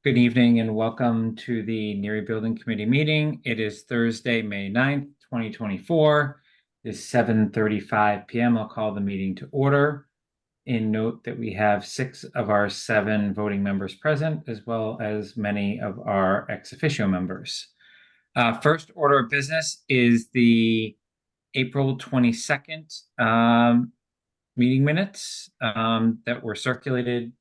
Good evening and welcome to the Neary Building Committee meeting. It is Thursday, May 9th, 2024. It's 7:35 p.m. I'll call the meeting to order. And note that we have 6 of our 7 voting members present, as well as many of our ex officio members. First order of business is the April 22nd meeting minutes that were circulated.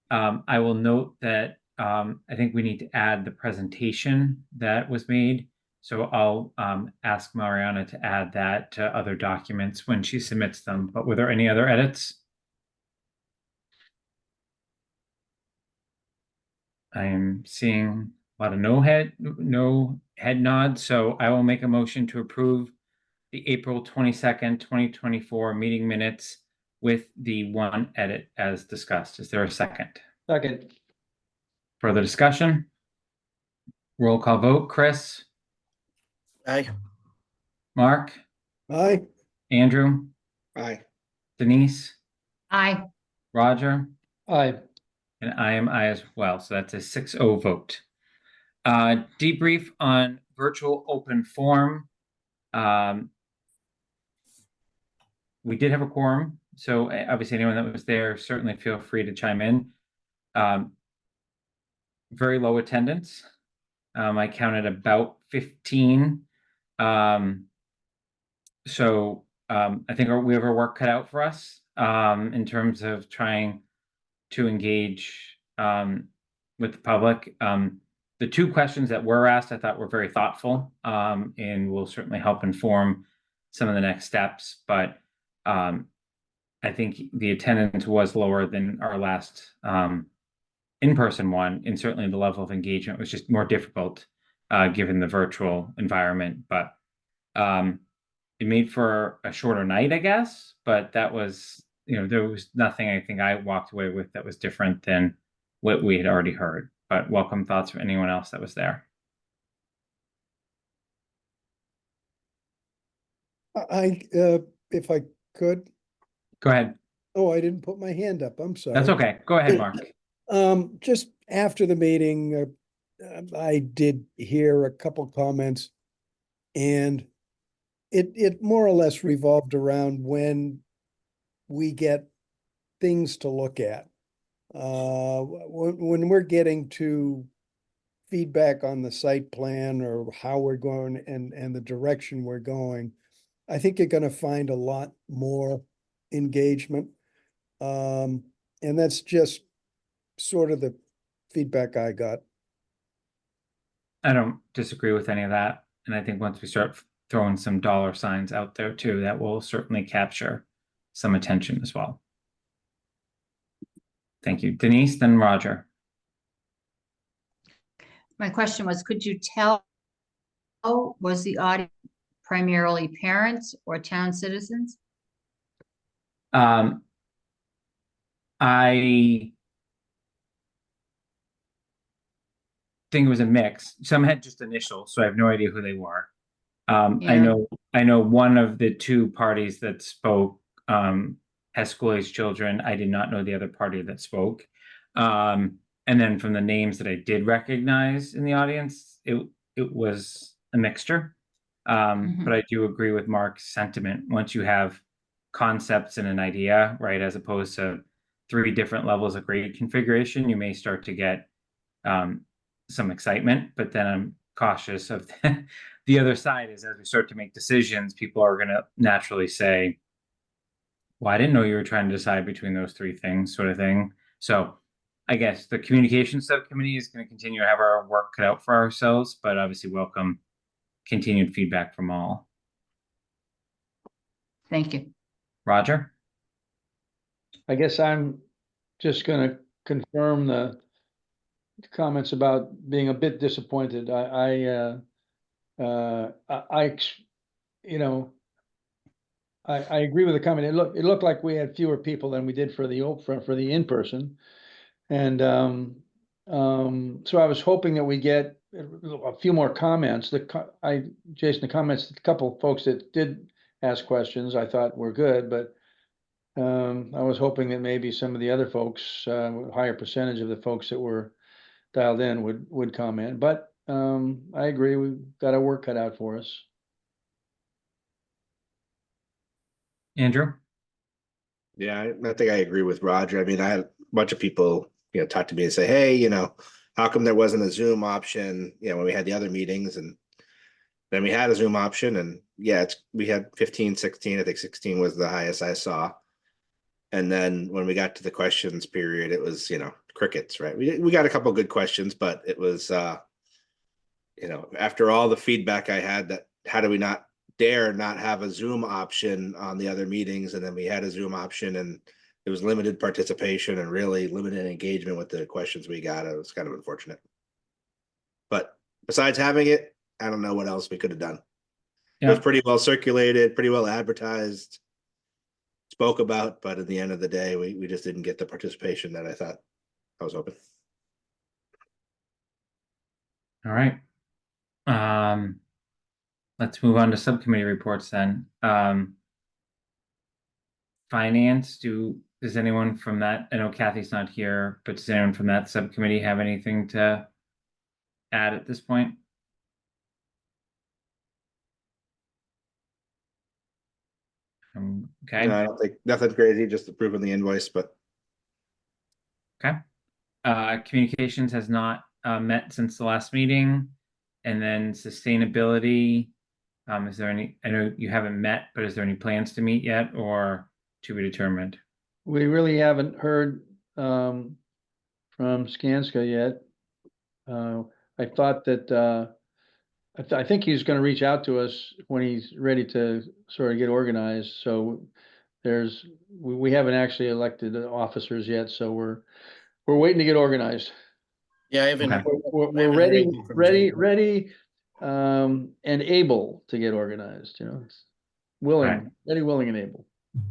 I will note that I think we need to add the presentation that was made. So I'll ask Mariana to add that to other documents when she submits them. But were there any other edits? I am seeing a lot of no head nods. So I will make a motion to approve the April 22nd, 2024 meeting minutes with the one edit as discussed. Is there a second? Second. Further discussion? Roll call vote. Chris? Aye. Mark? Aye. Andrew? Aye. Denise? Aye. Roger? Aye. And I am aye as well. So that's a 6-0 vote. Debrief on virtual open forum. We did have a quorum. So obviously anyone that was there, certainly feel free to chime in. Very low attendance. I counted about 15. So I think we have our work cut out for us in terms of trying to engage with the public. The 2 questions that were asked, I thought were very thoughtful and will certainly help inform some of the next steps. But I think the attendance was lower than our last in-person one, and certainly the level of engagement was just more difficult given the virtual environment. But it made for a shorter night, I guess. But that was, there was nothing I think I walked away with that was different than what we had already heard. But welcome thoughts from anyone else that was there. If I could. Go ahead. Oh, I didn't put my hand up. I'm sorry. That's okay. Go ahead, Mark. Just after the meeting, I did hear a couple comments, and it more or less revolved around when we get things to look at. When we're getting to feedback on the site plan or how we're going and the direction we're going, I think you're going to find a lot more engagement. And that's just sort of the feedback I got. I don't disagree with any of that. And I think once we start throwing some dollar signs out there too, that will certainly capture some attention as well. Thank you. Denise, then Roger. My question was, could you tell, was the audience primarily parents or town citizens? I think it was a mix. Some had just initials, so I have no idea who they were. Yeah. I know one of the 2 parties that spoke has school-age children. I did not know the other party that spoke. And then from the names that I did recognize in the audience, it was a mixture. But I do agree with Mark's sentiment. Once you have concepts and an idea, right, as opposed to 3 different levels of grade configuration, you may start to get some excitement. But then I'm cautious of the other side is as we start to make decisions, people are going to naturally say, well, I didn't know you were trying to decide between those 3 things, sort of thing. So I guess the communication subcommittee is going to continue to have our work cut out for ourselves, but obviously welcome continued feedback from all. Thank you. Roger? I guess I'm just going to confirm the comments about being a bit disappointed. I agree with the comment. It looked like we had fewer people than we did for the in-person, and so I was hoping that we get a few more comments. Jason, the comments, a couple of folks that did ask questions, I thought were good, but I was hoping that maybe some of the other folks, higher percentage of the folks that dialed in would comment, but, I agree, we've got our work cut out for us. Andrew? Yeah, I think I agree with Roger. I mean, I had a bunch of people, talk to me and say, hey, how come there wasn't a Zoom option, when we had the other meetings, and then we had a Zoom option, and yeah, we had 15, 16, I think 16 was the highest I saw. And then when we got to the questions period, it was, crickets, right? We got a couple good questions, but it was, after all the feedback I had, that how do we not dare not have a Zoom option on the other meetings? And then we had a Zoom option, and it was limited participation and really limited engagement with the questions we got. It was kind of unfortunate. But besides having it, I don't know what else we could have done. It was Yeah, pretty well circulated, pretty well advertised, spoke about, but at the end of the day, we just didn't get the participation that I thought I was hoping. all right. Let's move on to subcommittee reports then. Finance, does anyone from that, I know Kathy's not here, but does anyone from that subcommittee have anything to add at this point? Okay, No, I don't think nothing crazy, just approving the invoice, but okay. Communications has not met since the last meeting. And then sustainability, is there any, I know you haven't met, but is there any plans to meet yet or to be determined? We really haven't heard, from Skanska yet. I thought that, I think he's gonna reach out to us when he's ready to sort of get organized, so we haven't actually elected officers yet, so we're waiting to get organized. yeah, I haven't. Okay. We're haven't heard ready, anything from Jay. and able to get organized, it's willing, ready, willing, and able.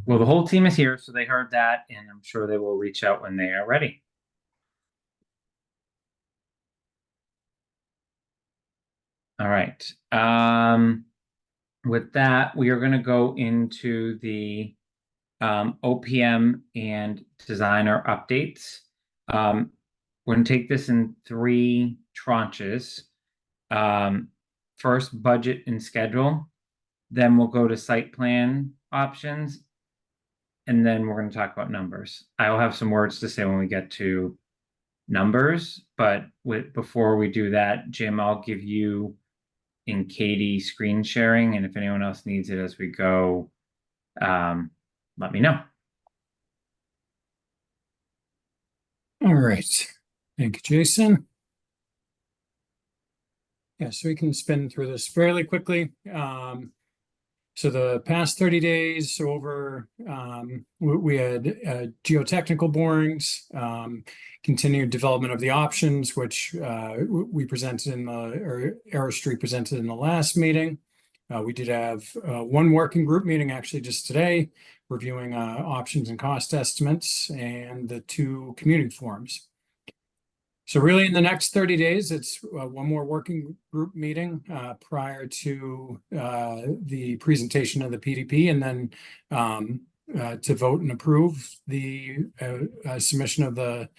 Well, the whole team is here, so they heard that, and I'm sure they will reach out when they are ready. All right. With that, we are going to go into the OPM and designer updates. We're going to take this in 3 tranches. First, budget and schedule. Then we'll go to site plan options. And then we're going to talk about numbers. I will have some words to say when we get to numbers, but before we do that, Jim, I'll give you and Katie screen sharing, and if anyone else needs it as we go, let me know. All right. Thank you, Jason. Yeah, so we can spin through this fairly quickly. So the past 30 days over, we had geotechnical borings, continued development of the options, which we presented or Aerostreet presented in the last meeting. We did have one working group meeting actually just today, reviewing options and cost estimates and the 2 commuting forums. So really in the next 30 days, it's one more working group meeting prior to the presentation of the PDP, and then to vote and approve the submission of the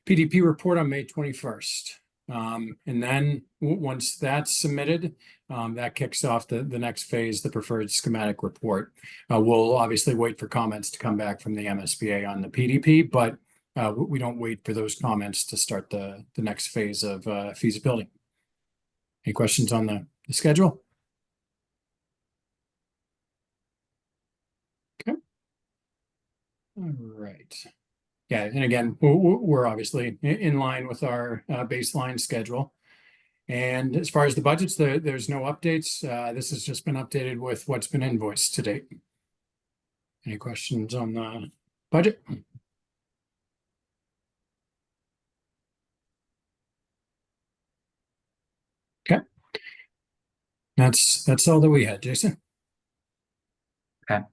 PDP report on May 21st. And then once that's submitted, that kicks off the next phase, the preferred schematic report. We'll obviously wait for comments to come back from the MSBA on the PDP, but we don't wait for those comments to start the next phase of feasibility. Any questions on the schedule? Okay. All right. Yeah, and again, we're obviously in line with our baseline schedule. And as far as the budgets, there's no updates. This has just been updated with what's been invoiced to date. Any questions on the budget? Okay. That's all that we had, Jason. Okay.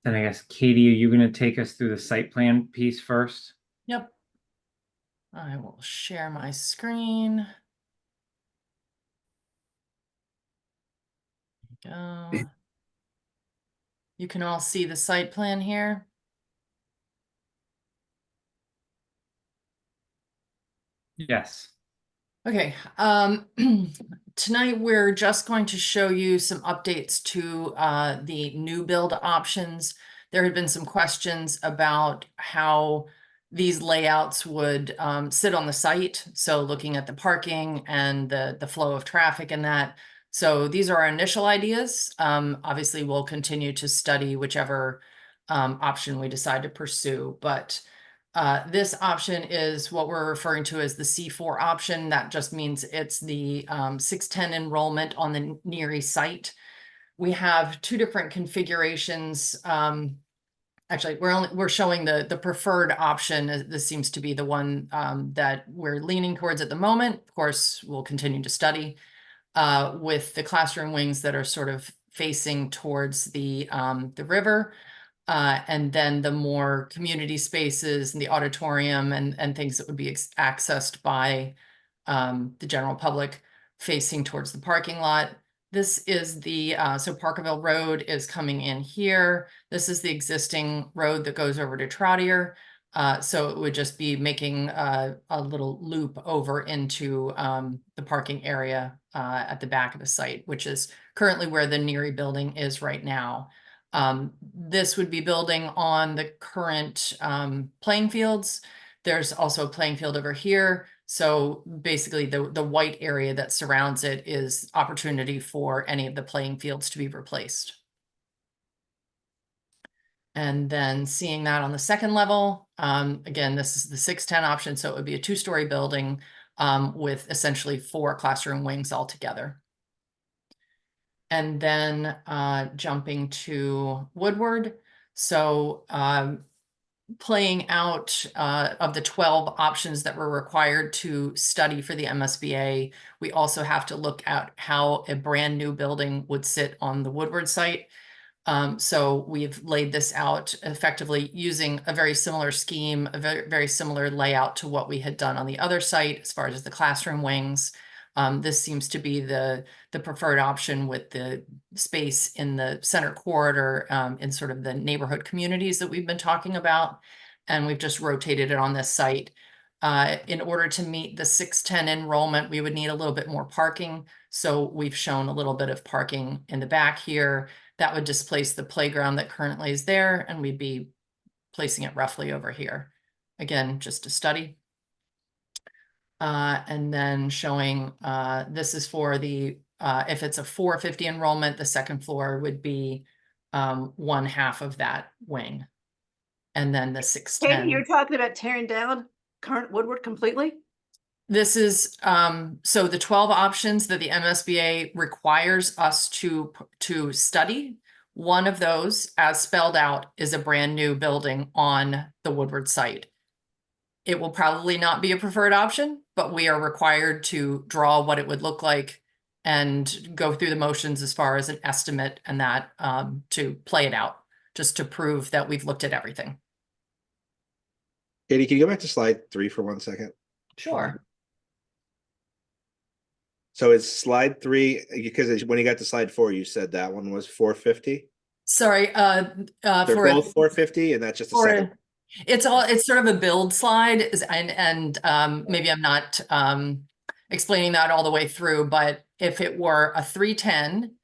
Then I guess, Katie, are you going to take us through the site plan piece first? Yep. I will share my screen. Go. You can all see the site plan here. Yes. Okay, tonight we're just going to show you some updates to the new build options. There had been some questions about how these layouts would sit on the site. So looking at the parking and the flow of traffic and that. So these are our initial ideas. Obviously, we'll continue to study whichever option we decide to pursue, but this option is what we're referring to as the C4 option. That just means it's the 610 enrollment on the Neary site. We have two different configurations. Actually, we're showing the preferred option. This seems to be the one that we're leaning towards at the moment. Of course, we'll continue to study with the classroom wings that are sort of facing towards the river. And then the more community spaces and the auditorium and things that would be accessed by the general public facing towards the parking lot. This is the, so Parkerville Road is coming in here. This is the existing road that goes over to Troutier. So it would just be making a little loop over into the parking area at the back of the site, which is currently where the Neary building is right now. This would be building on the current playing fields. There's also a playing field over here. So basically the white area that surrounds it is opportunity for any of the playing fields to be replaced. And then seeing that on the second level, again, this is the 610 option. So it would be a 2-story building with essentially 4 classroom wings altogether. And then jumping to Woodward. So playing out of the 12 options that were required to study for the MSBA, we also have to look at how a brand new building would sit on the Woodward site. So we've laid this out effectively using a very similar scheme, a very similar layout to what we had done on the other site as far as the classroom wings. This seems to be the preferred option with the space in the center corridor in sort of the neighborhood communities that we've been talking about. And we've just rotated it on this site. In order to meet the 610 enrollment, we would need a little bit more parking. So we've shown a little bit of parking in the back here. That would displace the playground that currently is there, and we'd be placing it roughly over here. Again, just a study. And then showing this is for the, if it's a 450 enrollment, the second floor would be 1/2 of that wing. And then the 610. Katie, you're talking about tearing down current Woodward completely? This is, so the 12 options that the MSBA requires us to study, one of those, as spelled out, is a brand new building on the Woodward site. It will probably not be a preferred option, but we are required to draw what it would look like and go through the motions as far as an estimate and that to play it out, just to prove that we've looked at everything. Katie, can you go back to slide 3 for 1 second? Sure. So it's slide 3, because when you got to slide 4, you said that one was 450. Sorry, They're for both 450, and that's just a for second. it's sort of a build slide and maybe I'm not explaining that all the way through, but if it were a 310,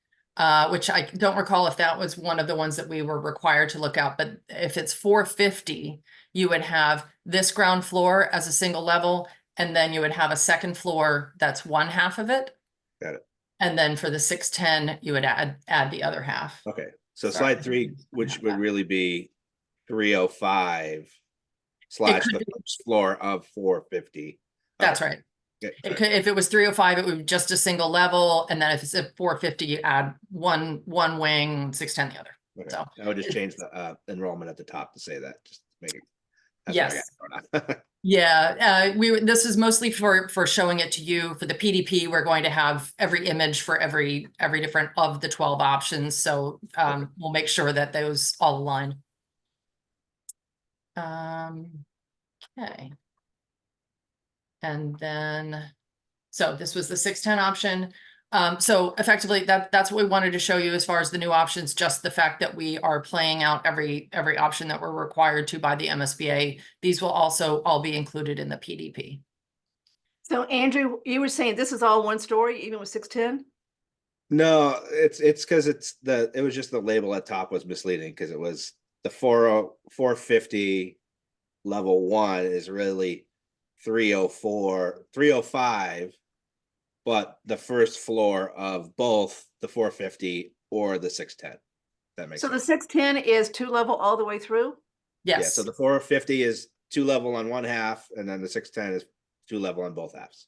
which I don't recall if that was one of the ones that we were required to look at, but if it's 450, you would have this ground floor as a single level, and then you would have a second floor that's 1/2 of it. Got it. And then for the 610, you would add the other half. Okay, so Sorry. slide 3, which would really be 305 / could the be. first floor of 450. That's Okay. right. Okay. It could, if it was 305, it would be just a single level, and then if it's at 450, you add one wing, 610 the other. Okay. So I would just it's- change the enrollment at the top to say that, just to make it. That's Yes. what I got going on. Yeah, this is mostly for showing it to you. For the PDP, we're going to have every image for every different of the 12 options. So we'll make sure that those all align. Okay. And then, so this was the 610 option. So effectively that's what we wanted to show you as far as the new options, just the fact that we are playing out every option that we're required to by the MSBA. These will also all be included in the PDP. So Andrew, you were saying this is all one story, even with 610? No, it's because it was just the label at top was misleading because it was the 450 level 1 is really 304, 305, but the first floor of both the 450 or the 610. That makes So the sense. 610 is 2-level all the way through? Yeah, Yes. so the 450 is 2-level on one half, and then the 610 is 2-level on both halves.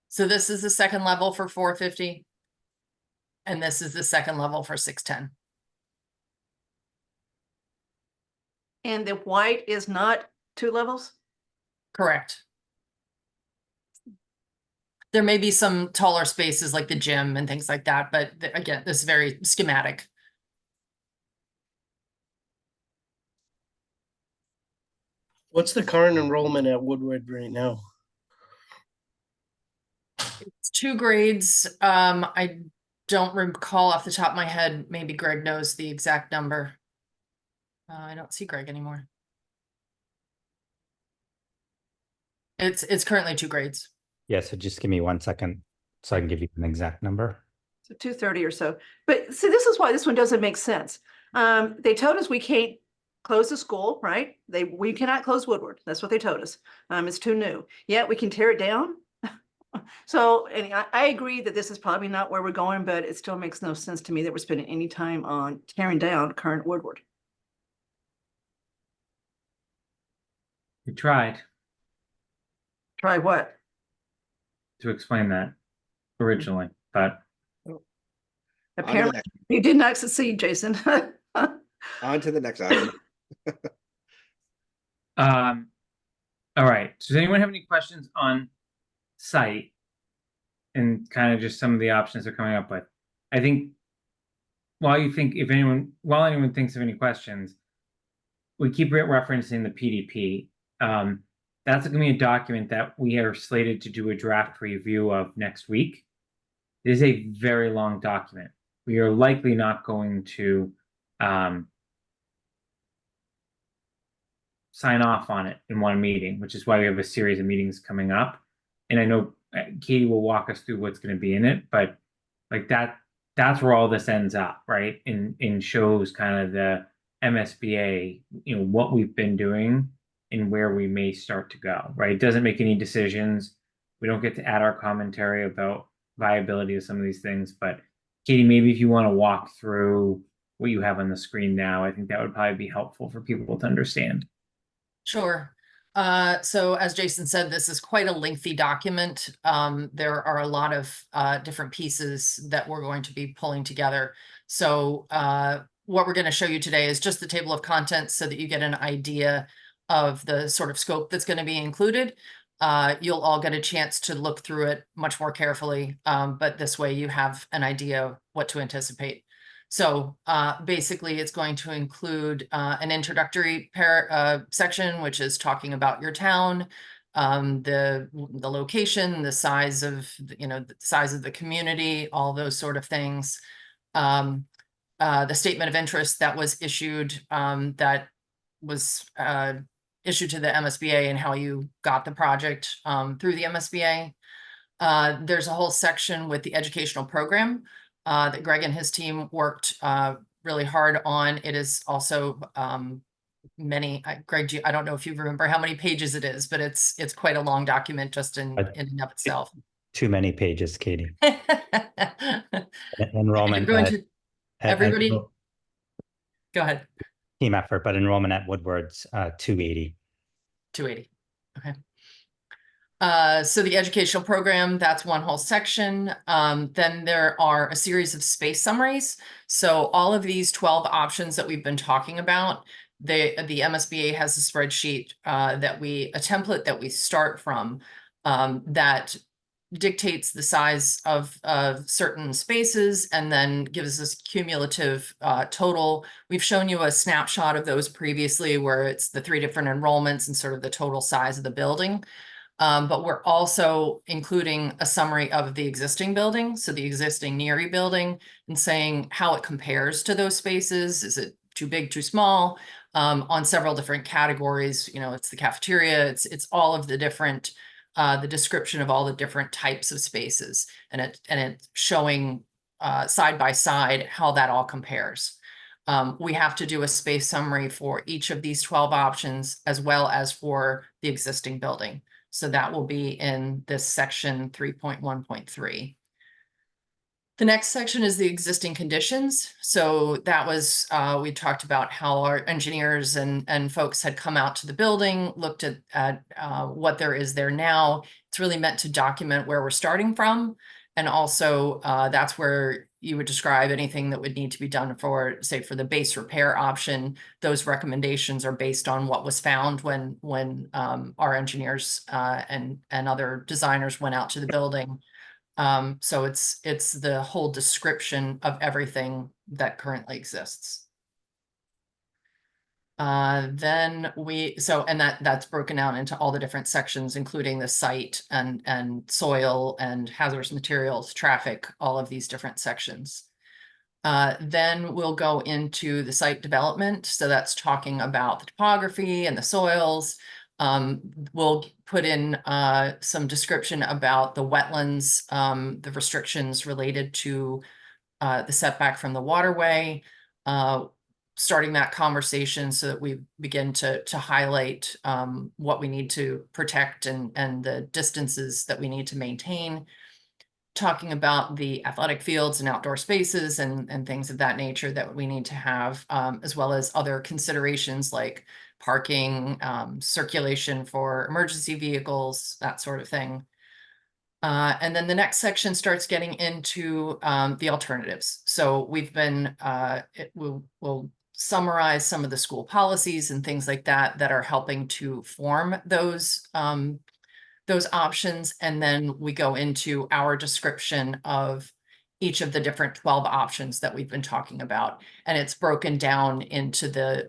So this is the second level for 450. And this is the second level for 610. And the white is not 2 levels? Correct. There may be some taller spaces like the gym and things like that, but again, this is very schematic. What's the current enrollment at Woodward right now? It's 2 grades. I don't recall off the top of my head. Maybe Greg knows the exact number. I don't see Greg anymore. It's currently 2 grades. Yeah, so just give me 1 second so I can give you an exact number. So 230 or so. But see, this is why this one doesn't make sense. They told us we can't close the school, right? We cannot close Woodward. That's what they told us. It's too new. Yet we can tear it down. So, and I agree that this is probably not where we're going, but it still makes no sense to me that we're spending any time on tearing down current Woodward. We tried Try what? to explain that originally, but Apparently, you did not succeed, Jason. On to the next item. all right. So does anyone have any questions on site and kind of just some of the options they're coming up with? I think while anyone thinks of any questions, we keep referencing the PDP. That's going to be a document that we are slated to do a draft review of next week. It is a very long document. We are likely not going to sign off on it in one meeting, which is why we have a series of meetings coming up. And I know Katie will walk us through what's going to be in it, but like that's where all this ends up, right? In shows kind of the MSBA, what we've been doing and where we may start to go, right? It doesn't make any decisions. We don't get to add our commentary about viability of some of these things, but Katie, maybe if you want to walk through what you have on the screen now, I think that would probably be helpful for people to understand. Sure. So as Jason said, this is quite a lengthy document. There are a lot of different pieces that we're going to be pulling together. So what we're going to show you today is just the table of contents so that you get an idea of the sort of scope that's going to be included. You'll all get a chance to look through it much more carefully, but this way you have an idea what to anticipate. So basically, it's going to include an introductory section, which is talking about your town, the location, the size of the size of the community, all those sort of things. The statement of interest that was issued issued to the MSBA and how you got the project through the MSBA. There's a whole section with the educational program that Greg and his team worked really hard on. It is also Greg, I don't know if you remember how many pages it is, but it's quite a long document just in and of itself. Too many pages, Katie. Enrollment. Everybody, go ahead. Team effort, but enrollment at Woodward's 280. 280. Okay. So the educational program, that's one whole section. Then there are a series of space summaries. So all of these 12 options that we've been talking about, the MSBA has a spreadsheet a template that we start from that dictates the size of certain spaces and then gives us cumulative total. We've shown you a snapshot of those previously where it's the 3 different enrollments and sort of the total size of the building. But we're also including a summary of the existing building, so the existing Neary building, and saying how it compares to those spaces. Is it too big, too small? On several different categories, it's the cafeteria, it's all of the different the description of all the different types of spaces, and it's showing side by side how that all compares. We have to do a space summary for each of these 12 options as well as for the existing building. So that will be in this section 3.1.3. The next section is the existing conditions. So that was, we talked about how our engineers and folks had come out to the building, looked at what there is there now. It's really meant to document where we're starting from. And also that's where you would describe anything that would need to be done for, say, for the base repair option. Those recommendations are based on what was found when our engineers and other designers went out to the building. So it's the whole description of everything that currently exists. And that's broken out into all the different sections, including the site and soil and hazardous materials, traffic, all of these different sections. Then we'll go into the site development. So that's talking about the topography and the soils. We'll put in some description about the wetlands, the restrictions related to the setback from the waterway, starting that conversation so that we begin to highlight what we need to protect and the distances that we need to maintain. Talking about the athletic fields and outdoor spaces and things of that nature that we need to have, as well as other considerations like parking, circulation for emergency vehicles, that sort of thing. And then the next section starts getting into the alternatives. So we've been, we'll summarize some of the school policies and things like that that are helping to form those options. And then we go into our description of each of the different 12 options that we've been talking about. And it's broken down into the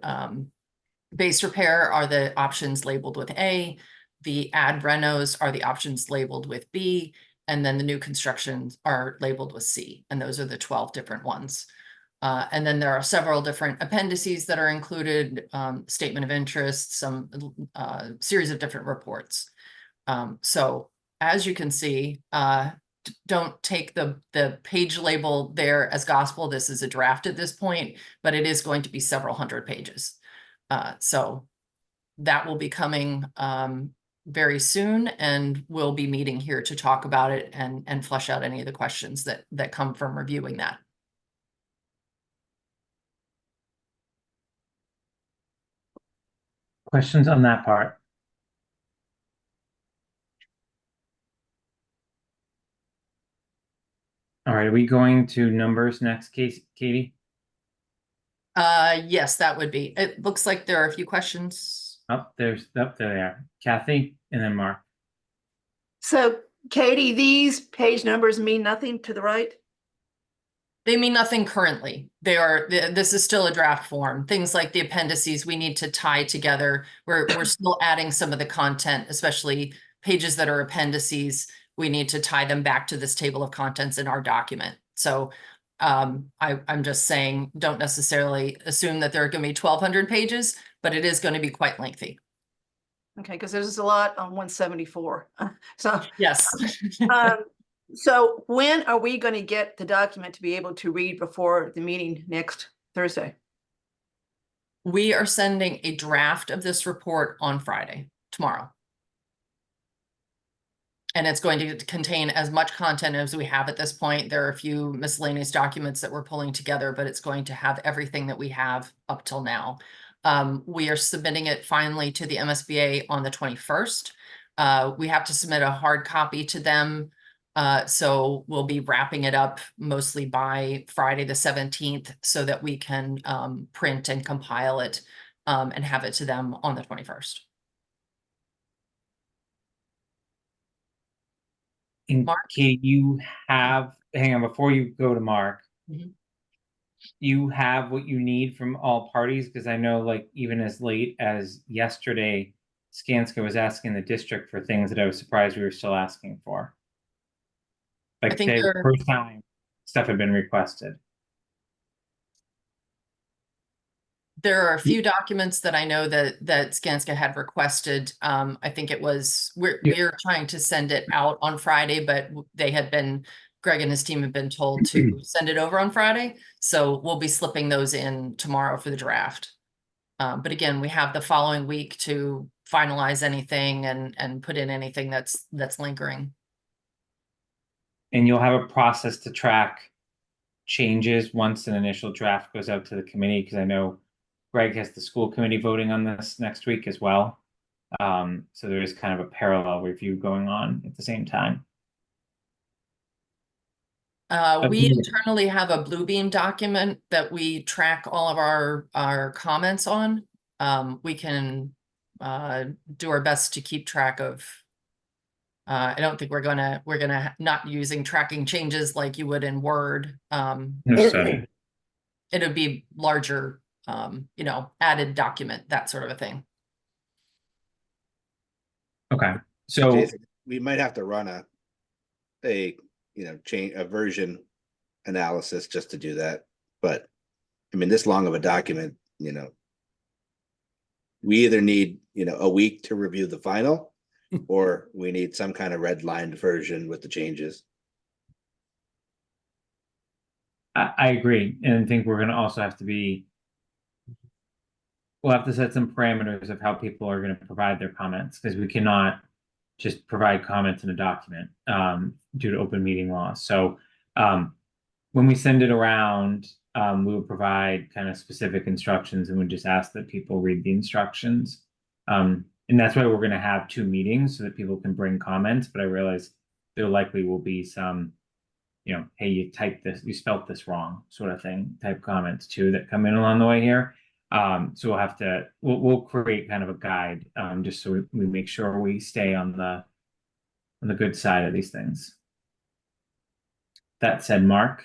base repair are the options labeled with A, the add renos are the options labeled with B, and then the new constructions are labeled with C. And those are the 12 different ones. And then there are several different appendices that are included, statement of interest, some series of different reports. So as you can see, don't take the page label there as gospel. This is a draft at this point, but it is going to be several hundred pages. So that will be coming very soon, and we'll be meeting here to talk about it and flesh out any of the questions that come from reviewing that. Questions on that part? All right, are we going to numbers next, Katie? Yes, that would be. It looks like there are a few questions. There they are. Kathy and then Mark. So Katie, these page numbers mean nothing to the right? They mean nothing currently. This is still a draft form. Things like the appendices we need to tie together. We're still adding some of the content, especially pages that are appendices. We need to tie them back to this table of contents in our document. So I'm just saying, don't necessarily assume that there are going to be 1,200 pages, but it is going to be quite lengthy. Okay, because there's a lot on 174. So Yes. So when are we going to get the document to be able to read before the meeting next Thursday? We are sending a draft of this report on Friday, tomorrow. And it's going to contain as much content as we have at this point. There are a few miscellaneous documents that we're pulling together, but it's going to have everything that we have up till now. We are submitting it finally to the MSBA on the 21st. We have to submit a hard copy to them. So we'll be wrapping it up mostly by Friday the 17th so that we can print and compile it and have it to them on the 21st. Mark? Kate, you have, hang on, before you go to Mark, Mhm. you have what you need from all parties? Because I know, like, even as late as yesterday, Skanska was asking the district for things that I was surprised we were still asking for. I Like, think the first time stuff had been requested. There are a few documents that I know that Skanska had requested. I think it was, Yeah. we're trying to send it out on Friday, but Greg and his team have been told to send it over on Friday. So we'll be slipping those in tomorrow for the draft. But again, we have the following week to finalize anything and put in anything that's lingering. And you'll have a process to track changes once an initial draft goes out to the committee, because I know Greg has the school committee voting on this next week as well. So there is kind of a parallel review going on at the same time. We internally have a Bluebeam document that we track all of our comments on. We can do our best to keep track of. I don't think we're gonna not using tracking changes like you would in Word. Understood. It'll be larger, added document, that sort of a thing. Okay, so Jason, we might have to run change a version analysis just to do that. But I mean, this long of a document, we either need, a week to review the final, or we need some kind of red lined version with the changes. I agree, and I think we're gonna also have to we'll have to set some parameters of how people are gonna provide their comments, because we cannot just provide comments in a document due to open meeting law. So when we send it around, we will provide kind of specific instructions, and we just ask that people read the instructions. And that's why we're going to have 2 meetings, so that people can bring comments. But I realize there likely will be some, hey, you typed this, you spelt this wrong, sort of thing, type comments too that come in along the way here. So we'll create kind of a guide, just so we make sure we stay on the good side of these things. That said, Mark.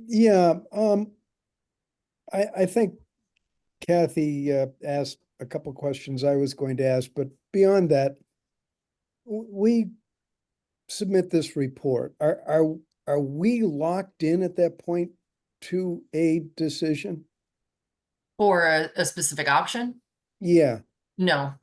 Yeah, I think Kathy asked a couple questions I was going to ask, but beyond that, we submit this report. Are we locked in at that point to a decision? For a specific option? Yeah, No.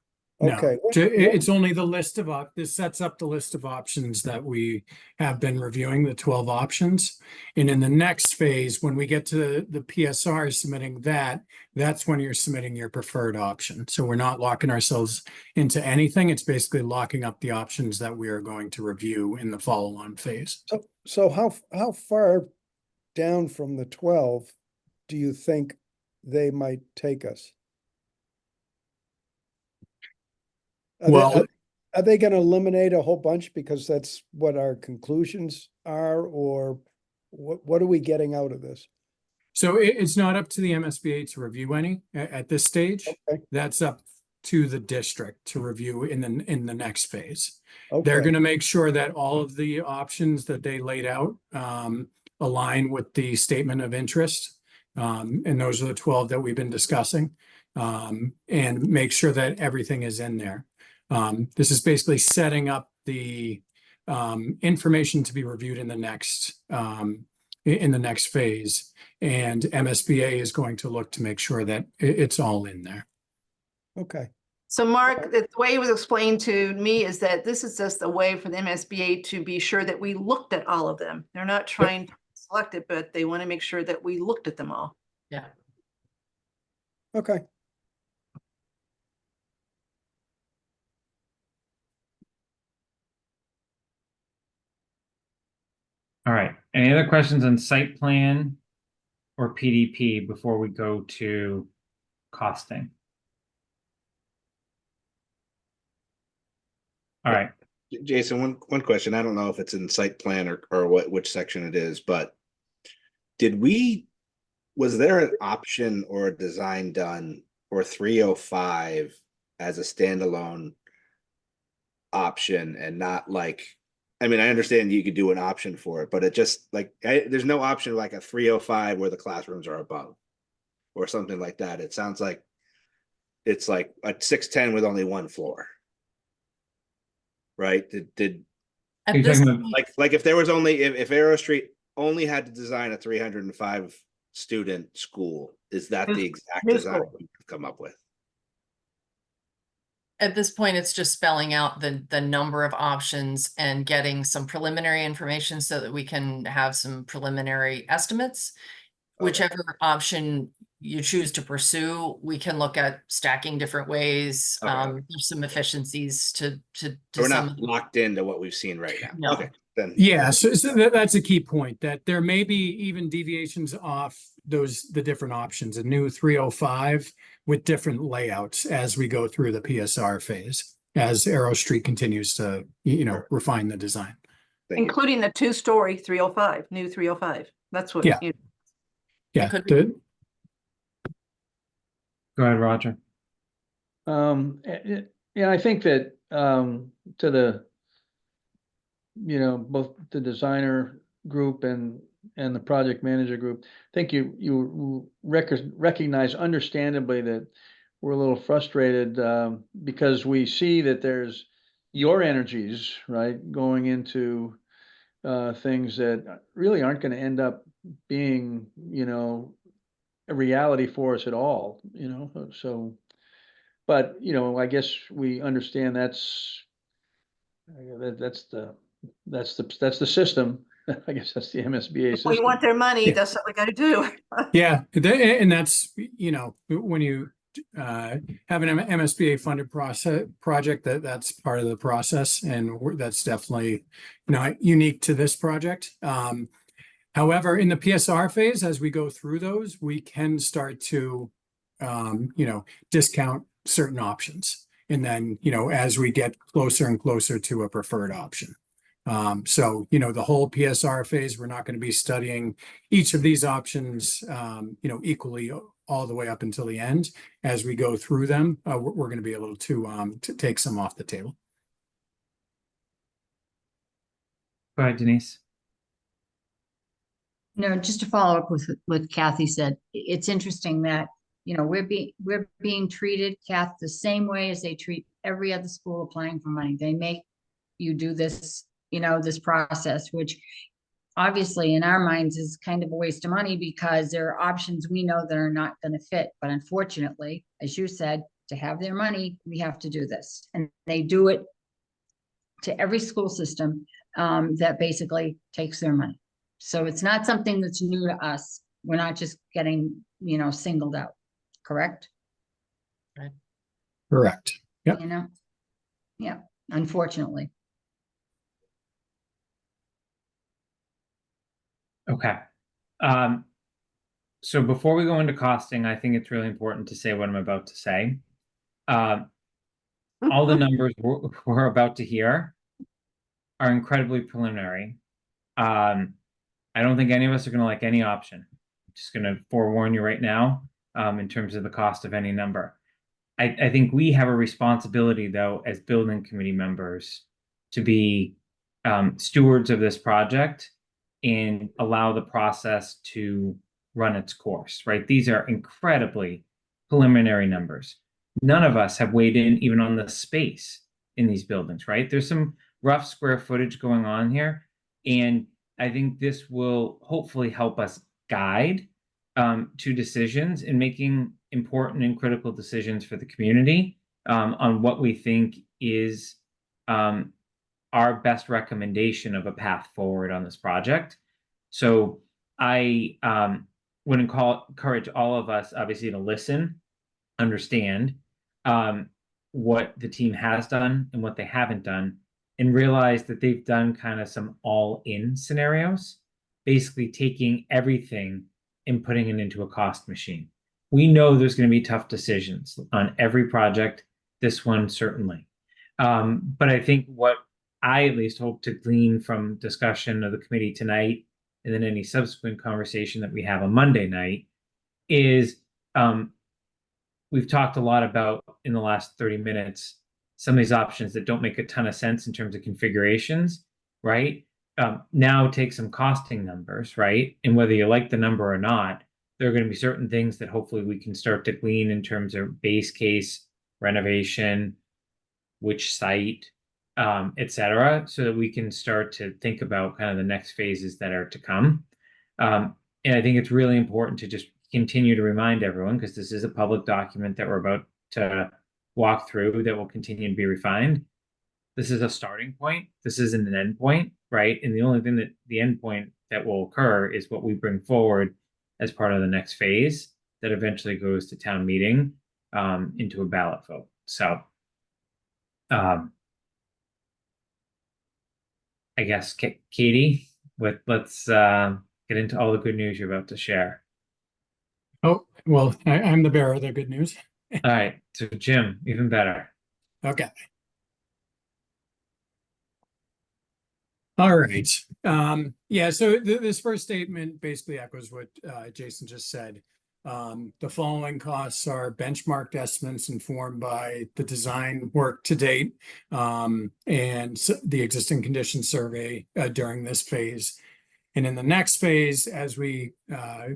No, okay. it's only the list of this sets up the list of options that we have been reviewing, the 12 options. And in the next phase, when we get to the PSR submitting that's when you're submitting your preferred option. So we're not locking ourselves into anything. It's basically locking up the options that we are going to review in the follow-on phase. So how far down from the 12 do you think they might take us? Well, Are they going to eliminate a whole bunch because that's what our conclusions are, or what are we getting out of this? so it's not up to the MSBA to review any at this stage. Okay. That's up to the district to review in the next phase. They're Okay, going to make sure that all of the options that they laid out align with the statement of interest. And those are the 12 that we've been discussing, and make sure that everything is in there. This is basically setting up the information to be reviewed in the next phase, and MSBA is going to look to make sure that it's all in there. okay. So Mark, the way it was explained to me is that this is just a way for the MSBA to be sure that we looked at all of them. They're not trying to select it, but they want to make sure that we looked at them all. Yeah. Okay. All right. Any other questions on site plan or PDP before we go to costing? All right. Jason, one question. I don't know if it's in site plan or which section it is, but was there an option or a design done for 305 as a standalone option and not I understand you could do an option for it, but it just there's no option like a 305 where the classrooms are above or something like that. It sounds like it's like a 610 with only one floor. Right? At You're this talking about point, Like if there was only if Arrow Street only had to design a 305 student school. Is that New- the exact new design school. we've come up with? At this point, it's just spelling out the number of options and getting some preliminary information so that we can have some preliminary estimates. Okay. Whichever option you choose to pursue, we can look at stacking different ways. Okay. There's some efficiencies to So we're some. not locked into what we've seen right now. No. Okay, then. Yeah, so that's a key point, that there may be even deviations off the different options, a new 305 with different layouts as we go through the PSR phase, as Arrow Street continues to, refine the design. Thank you. Including the 2-story 305, new 305. That's what. Yeah. Yeah, could be. Go ahead, Roger. Yeah, I think that, to the, both the designer group and the project manager group, I think you recognize understandably that we're a little frustrated, because we see that there's your energies, right, going into things that really aren't going to end up being, a reality for us at all, so. But, I guess we understand that's the system. I guess that's the MSBA If we system. want their money, Yeah. that's what we gotta do. Yeah, and that's, when you have an MSBA funded project, that's part of the process, and that's definitely not unique to this project. However, in the PSR phase, as we go through those, we can start to, discount certain options. And then, as we get closer and closer to a preferred option. So, the whole PSR phase, we're not going to be studying each of these options, equally all the way up until the end. As we go through them, we're going to be able to take some off the table. Go ahead, Denise. No, just to follow up with what Kathy said, it's interesting that, we're being treated, Kath, the same way as they treat every other school applying for money. They make you do this, this process, which obviously in our minds is kind of a waste of money, because there are options we know that are not going to fit. But unfortunately, as you said, to have their money, we have to do this. And they do it to every school system that basically takes their money. So it's not something that's new to us. We're not just getting, singled out, correct? Correct. Yep. Yeah, unfortunately. Okay. So before we go into costing, I think it's really important to say what I'm about to say. All the numbers we're about to hear are incredibly preliminary. I don't think any of us are going to like any option. I'm just going to forewarn you right now, in terms of the cost of any number. I think we have a responsibility, though, as building committee members, to be stewards of this project and allow the process to run its course, right? These are incredibly preliminary numbers. None of us have weighed in even on the space in these buildings, right? There's some rough square footage going on here, and I think this will hopefully help us guide to decisions in making important and critical decisions for the community, on what we think is our best recommendation of a path forward on this project. So I would encourage all of us, obviously, to listen, understand what the team has done and what they haven't done, and realize that they've done kind of some all-in scenarios, basically taking everything and putting it into a cost machine. We know there's going to be tough decisions on every project, this one certainly. But I think what I at least hope to glean from discussion of the committee tonight, and then any subsequent conversation that we have on Monday night, is we've talked a lot about, in the last 30 minutes, some of these options that don't make a ton of sense in terms of configurations, right? Now take some costing numbers, right? And whether you like the number or not, there are going to be certain things that hopefully we can start to glean in terms of base case, renovation, which site, et cetera, so that we can start to think about kind of the next phases that are to come. And I think it's really important to just continue to remind everyone, because this is a public document that we're about to walk through that will continue to be refined. This is a starting point. This isn't an end point, right? And the only thing that the end point that will occur is what we bring forward as part of the next phase that eventually goes to town meeting, into a ballot vote. So, I guess, Katie, let's get into all the good news you're about to share. Oh, well, I'm the bearer of the good news. All right, so Jim, even better. Okay. All right. Yeah, so this first statement basically echoes what Jason just said. The following costs are benchmarked estimates informed by the design work to date, and the existing condition survey during this phase. And in the next phase, as we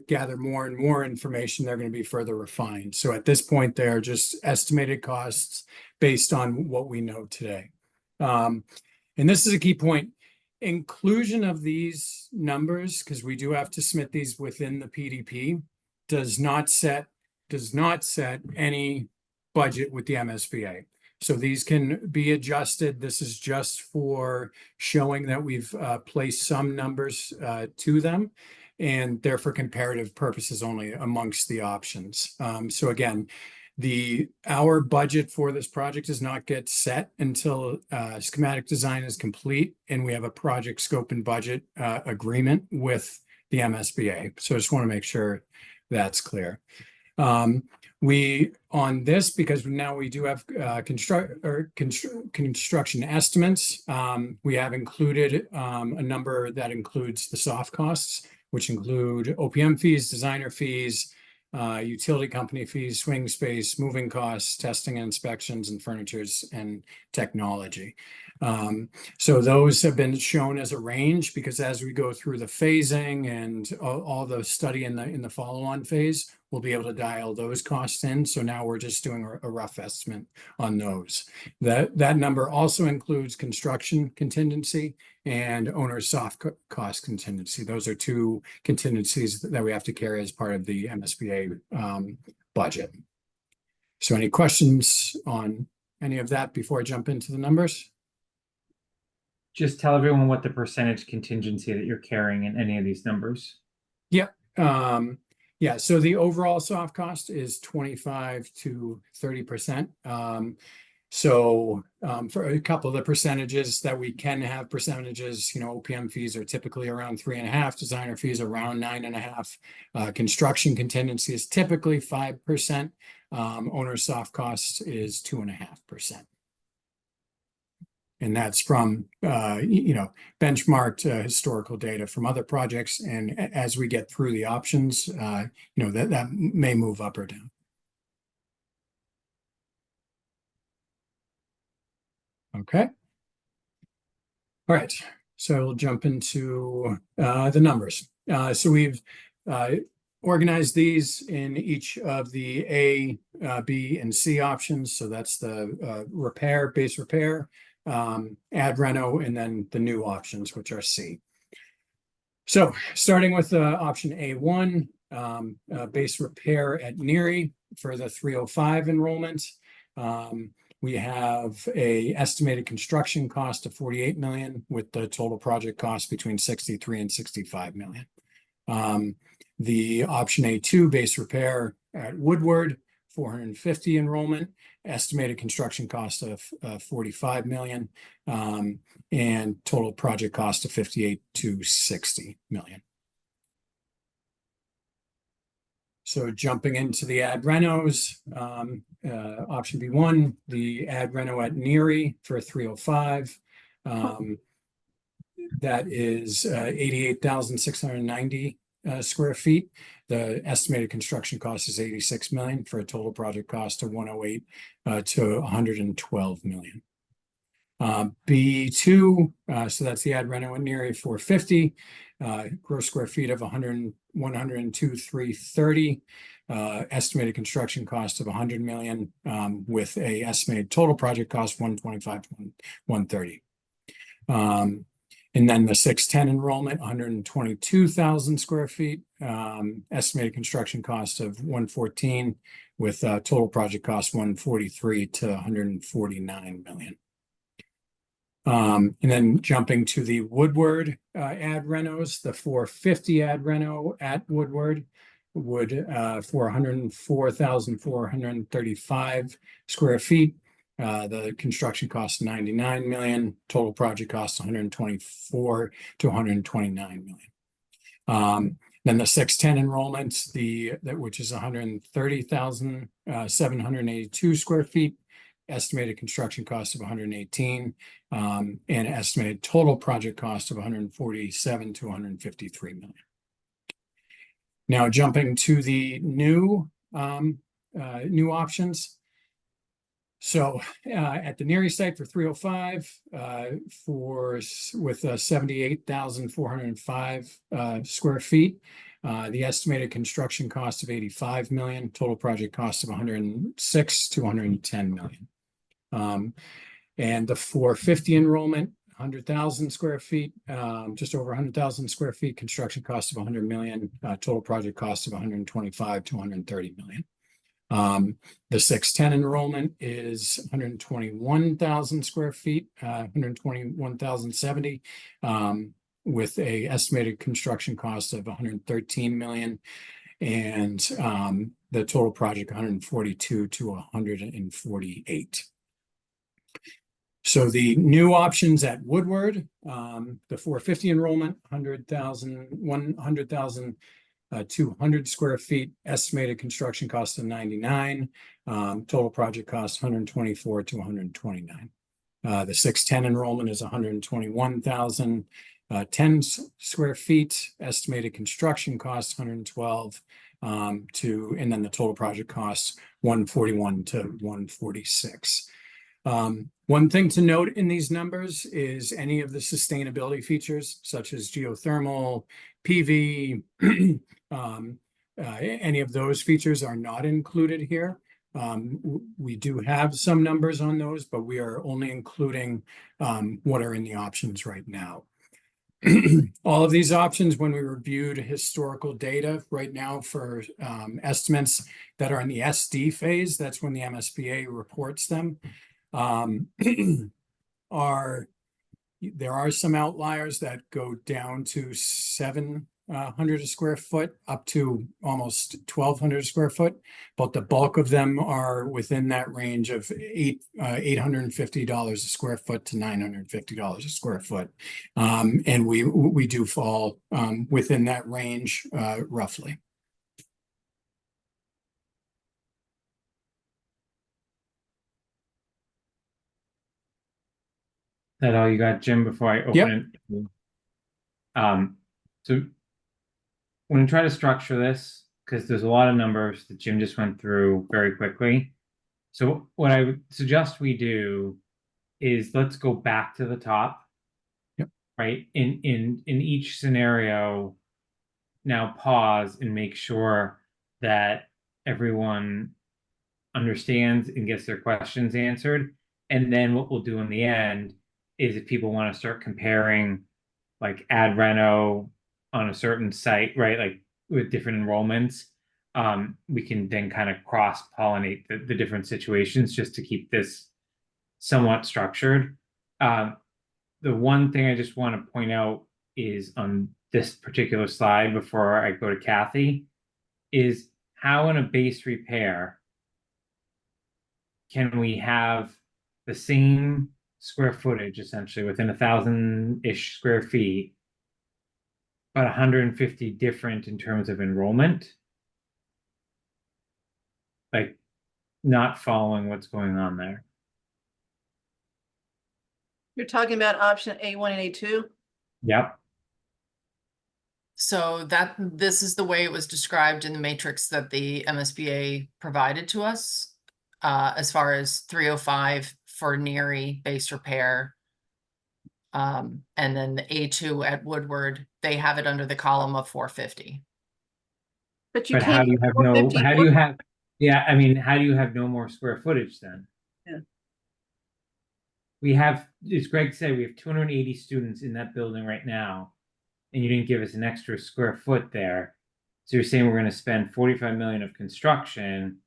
gather more and more information, they're going to be further refined. So at this point, they're just estimated costs based on what we know today. And this is a key point. Inclusion of these numbers, because we do have to submit these within the PDP, does not set any budget with the MSBA. So these can be adjusted. This is just for showing that we've placed some numbers to them, and they're for comparative purposes only amongst the options. So again, our budget for this project does not get set until schematic design is complete and we have a project scope and budget agreement with the MSBA. So I just want to make sure that's clear. On this, because now we do have construction estimates, we have included a number that includes the soft costs, which include OPM fees, designer fees, utility company fees, swing space, moving costs, testing and inspections, and furnitures and technology. So those have been shown as a range because as we go through the phasing and all the study in the follow-on phase, we'll be able to dial those costs in. So now we're just doing a rough estimate on those. That number also includes construction contingency and owner's soft cost contingency. Those are two contingencies that we have to carry as part of the MSBA budget. So any questions on any of that before I jump into the numbers? Just tell everyone what the percentage contingency that you're carrying in any of these numbers. Yep. Yeah, so the overall soft cost is 25 to 30%. So for a couple of the percentages that we can have percentages, OPM fees are typically around 3.5%, designer fees around 9.5%. Construction contingency is typically 5%. Owner soft costs is 2.5%. And that's from, benchmarked historical data from other projects. And as we get through the options, that may move up or down. Okay. All right. So we'll jump into the numbers. So we've organized these in each of the A, B, and C options. So that's the base repair, ad reno, and then the new options, which are C. So starting with option A1, base repair at Neary for the 305 enrollment. We have a estimated construction cost of 48 million with the total project cost between 63 and 65 million. The option A2 base repair at Woodward, 450 enrollment, estimated construction cost of 45 million, and total project cost of 58 to 60 million. So jumping into the ad renos, option B1, the ad reno at Neary for 305. That is 88,690 square feet. The estimated construction cost is 86 million for a total project cost of 108 to 112 million. B2, so that's the ad reno at Neary 450, gross square feet of 102,330, estimated construction cost of 100 million, with a estimated total project cost 125 to 130. And then the 610 enrollment, 122,000 square feet, estimated construction cost of 114 with total project cost 143 to 149 million. And then jumping to the Woodward ad renos, the 450 ad reno at Woodward would for 104,435 square feet. The construction cost 99 million, total project cost 124 to 129 million. Then the 610 enrollments, which is 130,782 square feet, estimated construction cost of 118, and estimated total project cost of 147 to 153 million. Now jumping to the new options. So at the Neary site for 305, with 78,405 square feet, the estimated construction cost of 85 million, total project cost of 106 to 110 million. And the 450 enrollment, 100,000 square feet, just over 100,000 square feet, construction cost of 100 million, total project cost of 125 to 130 million. The 610 enrollment is 121,000 square feet, 121,070, with a estimated construction cost of 113 million, and the total project 142 to 148. So the new options at Woodward, the 450 enrollment, 100,000 200 square feet, estimated construction cost of 99, total project cost 124 to 129. The 610 enrollment is 121,000 10 square feet, estimated construction cost 112 and then the total project costs 141 to 146. One thing to note in these numbers is any of the sustainability features such as geothermal, PV, any of those features are not included here. We do have some numbers on those, but we are only including what are in the options right now. All of these options, when we reviewed historical data right now for estimates that are in the SD phase, that's when the MSBA reports them, there are some outliers that go down to 700 a square foot up to almost 1,200 square foot, but the bulk of them are within that range of $850 a square foot to $950 a square foot, and we do fall within that range roughly. That all you got, Jim, before I Yep. open it? So when we try to structure this, because there's a lot of numbers that Jim just went through very quickly. So what I would suggest we do is let's go back to the top. Yep. Right? In each scenario, now pause and make sure that everyone understands and gets their questions answered. And then what we'll do in the end is if people want to start comparing like ad reno on a certain site, right? Like with different enrollments, we can then kind of cross-pollinate the different situations just to keep this somewhat structured. The one thing I just want to point out is on this particular slide before I go to Kathy is how in a base repair can we have the same square footage essentially within 1,000-ish square feet, but 150 different in terms of enrollment? Like not following what's going on there. You're talking about option A1 and A2? Yep. So this is the way it was described in the matrix that the MSBA provided to us, as far as 305 for Neary base repair. And then the A2 at Woodward, they have it under the column of 450. But you But how can't. do you have no, how do you have, yeah, I mean, how do you have no more square footage then? Yeah. we have, as Greg said, we have 280 students in that building right now, and you didn't give us an extra square foot there. So you're saying we're going to spend 45 million of construction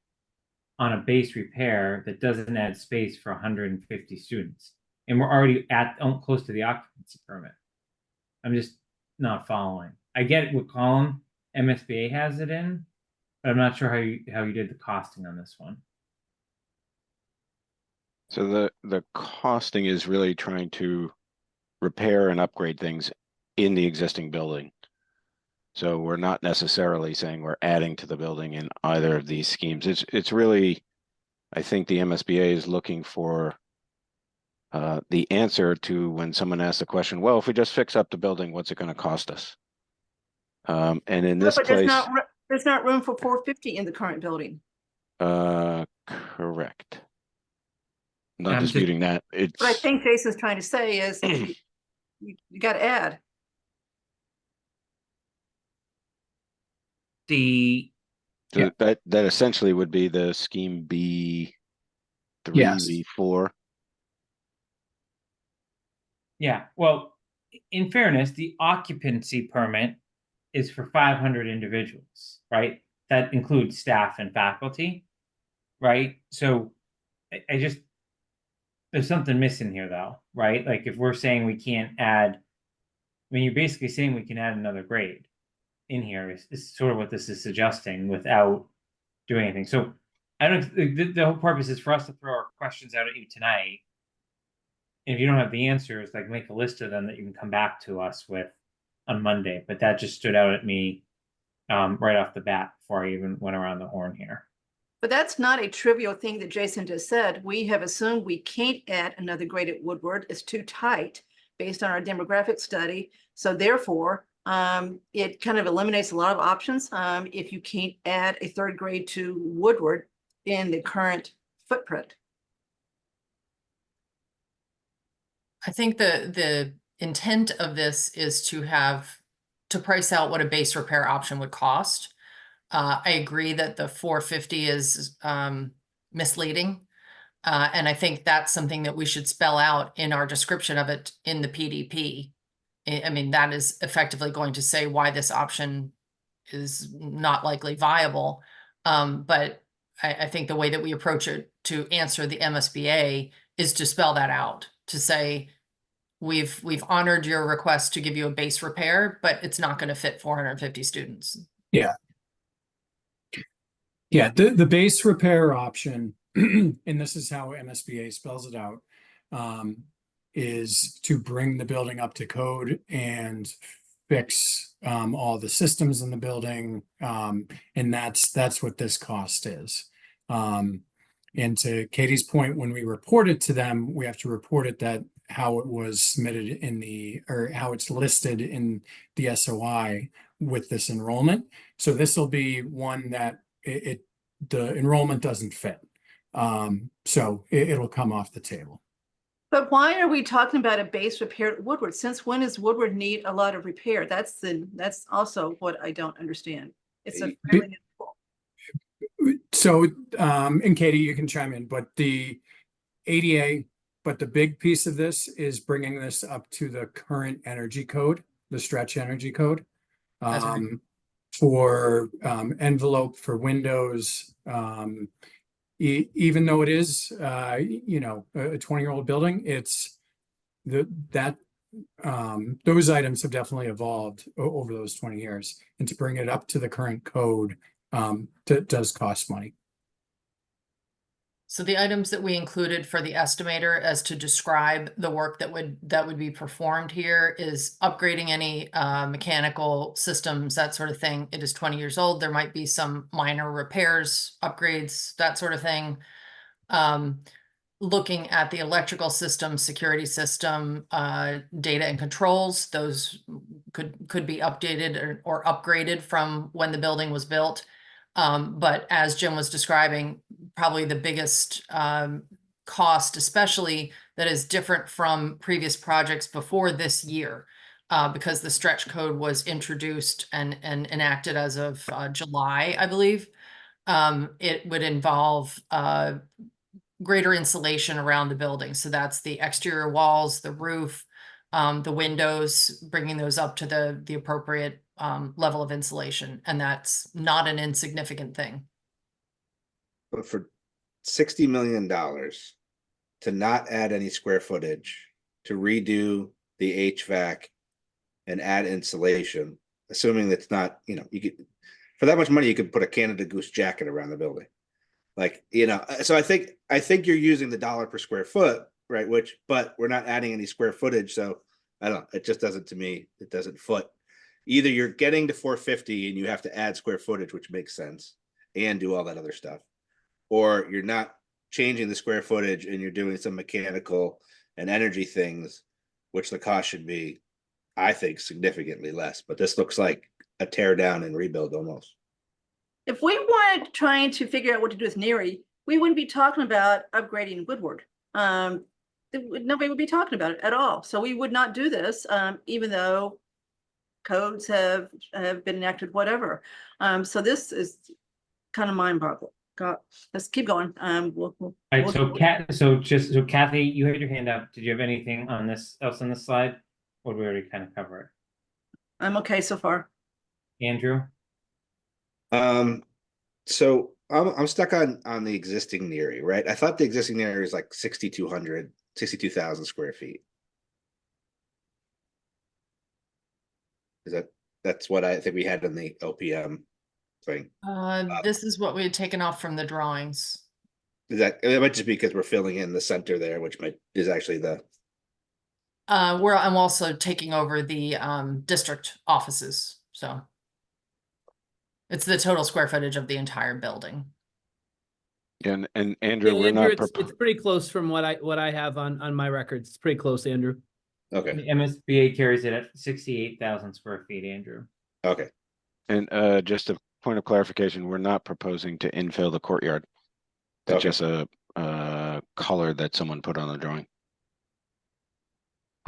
on a base repair that doesn't add space for 150 students, and we're already at close to the occupancy permit. I'm just not following. I get what column MSBA has it in, but I'm not sure how you did the costing on this one. So the costing is really trying to repair and upgrade things in the existing building. So we're not necessarily saying we're adding to the building in either of these schemes. It's really, I think the MSBA is looking for the answer to when someone asks the question, well, if we just fix up the building, what's it going to cost us? And in this But place, there's not room for 450 in the current building. correct. Not I'm just- disputing that. It's What I think Jason's trying to say is you got to add. The so that essentially would be the scheme B3, Yes. B4. Yeah, well, in fairness, the occupancy permit is for 500 individuals, right? That includes staff and faculty, right? So I just, there's something missing here though, right? Like if we're saying we can't add, I mean, you're basically saying we can add another grade in here is sort of what this is suggesting without doing anything. So I don't, the whole purpose is for us to throw our questions out at you tonight. If you don't have the answers, like make a list of them that you can come back to us with on Monday. But that just stood out at me right off the bat before I even went around the horn here. But that's not a trivial thing that Jason just said. We have assumed we can't add another grade at Woodward. It's too tight based on our demographic study. So therefore, it kind of eliminates a lot of options if you can't add a third grade to Woodward in the current footprint. I think the intent of this is to price out what a base repair option would cost. I agree that the 450 is misleading. And I think that's something that we should spell out in our description of it in the PDP. I mean, that is effectively going to say why this option is not likely viable. But I think the way that we approach it to answer the MSBA is to spell that out, to say, we've honored your request to give you a base repair, but it's not going to fit 450 students. Yeah, the base repair option, and this is how MSBA spells it out, is to bring the building up to code and fix all the systems in the building, and that's what this cost is. And to Katie's point, when we report it to them, we have to report it that how it was submitted in or how it's listed in the SOI with this enrollment. So this will be one that the enrollment doesn't fit. So it'll come off the table. But why are we talking about a base repair at Woodward? Since when does Woodward need a lot of repair? That's also what I don't understand. It's a fairly new school. So, and Katie, you can chime in, but the ADA, but the big piece of this is bringing this up to the current energy code, the stretch energy code. That's right. For envelope for windows, even though it is, a 20-year-old building, it's those items have definitely evolved over those 20 years, and to bring it up to the current code does cost money. So the items that we included for the estimator as to describe the work that would be performed here is upgrading any mechanical systems, that sort of thing. It is 20 years old. There might be some minor repairs, upgrades, that sort of thing. Looking at the electrical system, security system, data and controls, those could be updated or upgraded from when the building was built. But as Jim was describing, probably the biggest cost, especially that is different from previous projects before this year, because the stretch code was introduced and enacted as of July, I believe. It would involve greater insulation around the building. So that's the exterior walls, the roof, the windows, bringing those up to the appropriate level of insulation. And that's not an insignificant thing. But for $60 million to not add any square footage, to redo the HVAC and add insulation, assuming that's not, you know, you could, for that much money, you could put a Canada Goose jacket around the building. Like, you know, so I think you're using the dollar per square foot, right? Which, but we're not adding any square footage. So I don't know, it just doesn't, to me, it doesn't foot. Either you're getting to 450 and you have to add square footage, which makes sense, and do all that other stuff, or you're not changing the square footage and you're doing some mechanical and energy things, which the cost should be, I think, significantly less. But this looks like a tear down and rebuild almost. If we weren't trying to figure out what to do with Neary, we wouldn't be talking about upgrading Woodward. Nobody would be talking about it at all. So we would not do this, even though codes have been enacted, whatever. So this is kind of mind-boggling. God, let's keep going. All right, so Kathy, you had your hand up. Did you have anything on this else on this slide? Or did we already kind of cover it? I'm okay so far. Andrew? So I'm stuck on the existing Neary, right? I thought the existing Neary is like 62,000 square feet. That's what I think we had in the OPM thing. This is what we had taken off from the drawings. It might just be because we're filling in the center there, which is actually the. I'm also taking over the district offices, so. It's the total square footage of the entire building. And Yeah, Andrew, we're Andrew, not. it's pretty close from what I have on my records. It's pretty close, Andrew. Okay. The MSBA carries it at 68,000 square feet, Andrew. Okay. And just a point of clarification, we're not proposing to infill the courtyard. That's Okay. just a color that someone put on the drawing.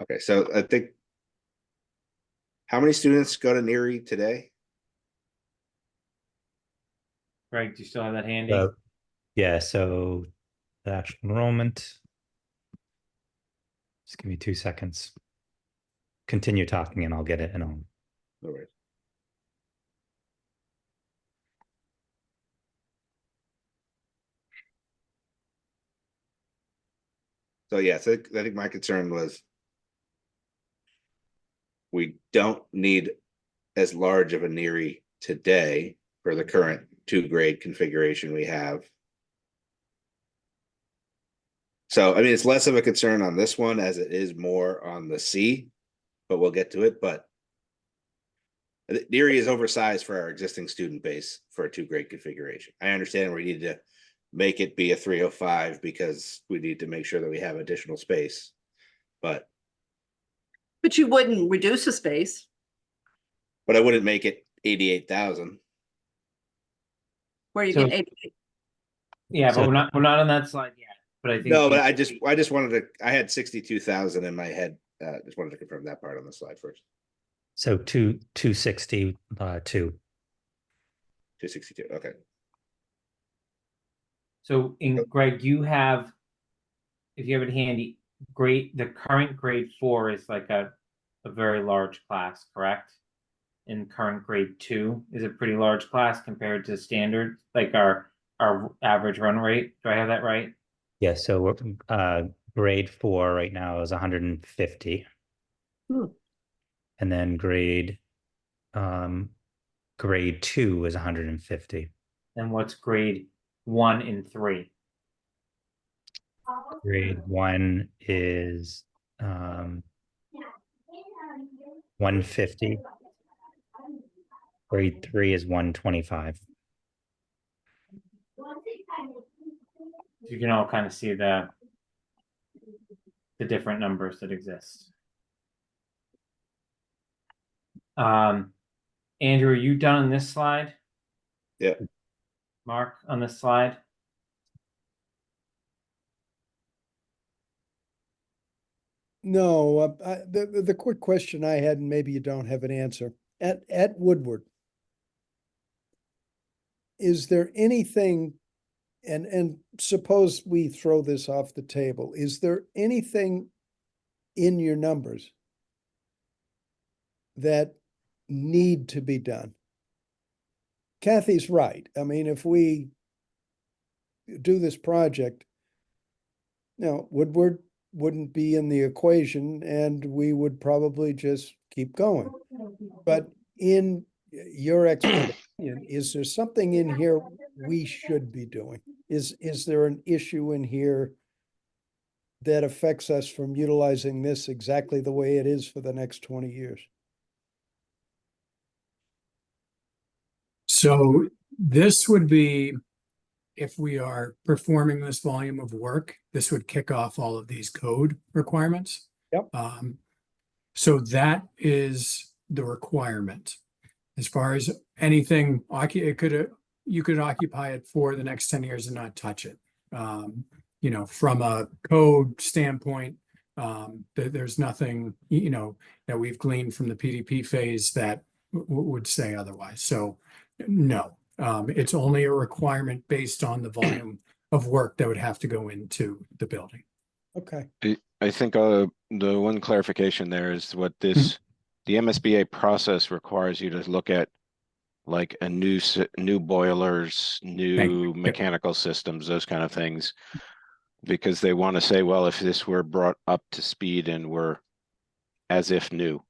Okay, so I think. How many students go to Neary today? Greg, do you still have that handy? Yeah, so the actual enrollment. Just give me 2 seconds. Continue talking and I'll get it and I'll. No worries. So yeah, so I think my concern was we don't need as large of a Neary today for the current 2-grade configuration we have. So, I mean, it's less of a concern on this one as it is more on the C, but we'll get to it. But Neary is oversized for our existing student base for a 2-grade configuration. I understand we need to make it be a 305 because we need to make sure that we have additional space. But you wouldn't reduce the space. But I wouldn't make it 88,000. Where you So- get 88. Yeah, So- but we're not on that slide yet. But I think No, but I just wanted to. I had 62,000 in my head. Just wanted to confirm that part on the slide first. So 262. 262. Okay. So in Greg, you have, if you have it handy, the current grade 4 is like a very large class, correct? In current grade 2 is a pretty large class compared to standard, like our average run rate. Do I have that right? Yeah, so grade 4 right now is 150. Hmm. And then grade 2 is 150. And what's grade 1 and 3? Grade 1 is 150. Grade 3 is 125. You can all kind of see the different numbers that exist. Andrew, are you done on this slide? Yeah. Mark, on this slide? No, the quick question I had, and maybe you don't have an answer, at Woodward, is there anything and suppose we throw this off the table, is there anything in your numbers that need to be done? Kathy's right. I mean, if we do this project, Woodward wouldn't be in the equation and we would probably just keep going. But in your expert opinion, is there something in here we should be doing? Is there an issue in here that affects us from utilizing this exactly the way it is for the next 20 years? So this would be, if we are performing this volume of work, this would kick off all of these code requirements. Yep. So that is the requirement. As far as anything, you could occupy it for the next 10 years and not touch it. From a code standpoint, there's nothing, that we've gleaned from the PDP phase that would say otherwise. So no, it's only a requirement based on the volume of work that would have to go into the building. Okay. I think the one clarification there is what this, the MSBA process requires you to look at like a new boilers, new mechanical systems, those kind of things. Because they want to say, well, if this were brought up to speed and were as if new.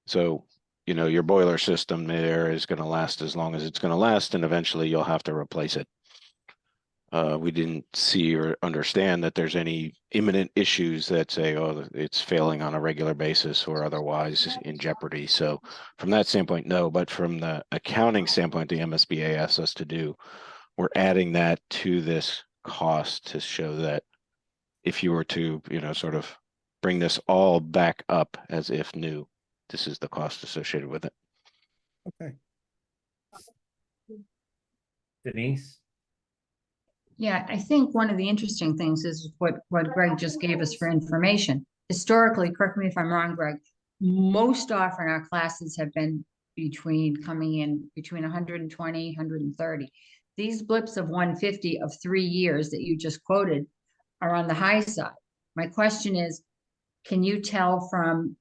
So, your boiler system there is going to last as long as it's going to last, and eventually you'll have to replace it. We didn't see or understand that there's any imminent issues that say, oh, it's failing on a regular basis or otherwise in jeopardy. So from that standpoint, no, but from the accounting standpoint, the MSBA asks us to do, we're adding that to this cost to show that if you were to, sort of bring this all back up as if new, this is the cost associated with it. Okay. Denise? Yeah, I think one of the interesting things is what Greg just gave us for information. Historically, correct me if I'm wrong, Greg, most often our classes have been coming in between 120, 130. These blips of 150 of 3 years that you just quoted are on the high side. My question is, can you tell from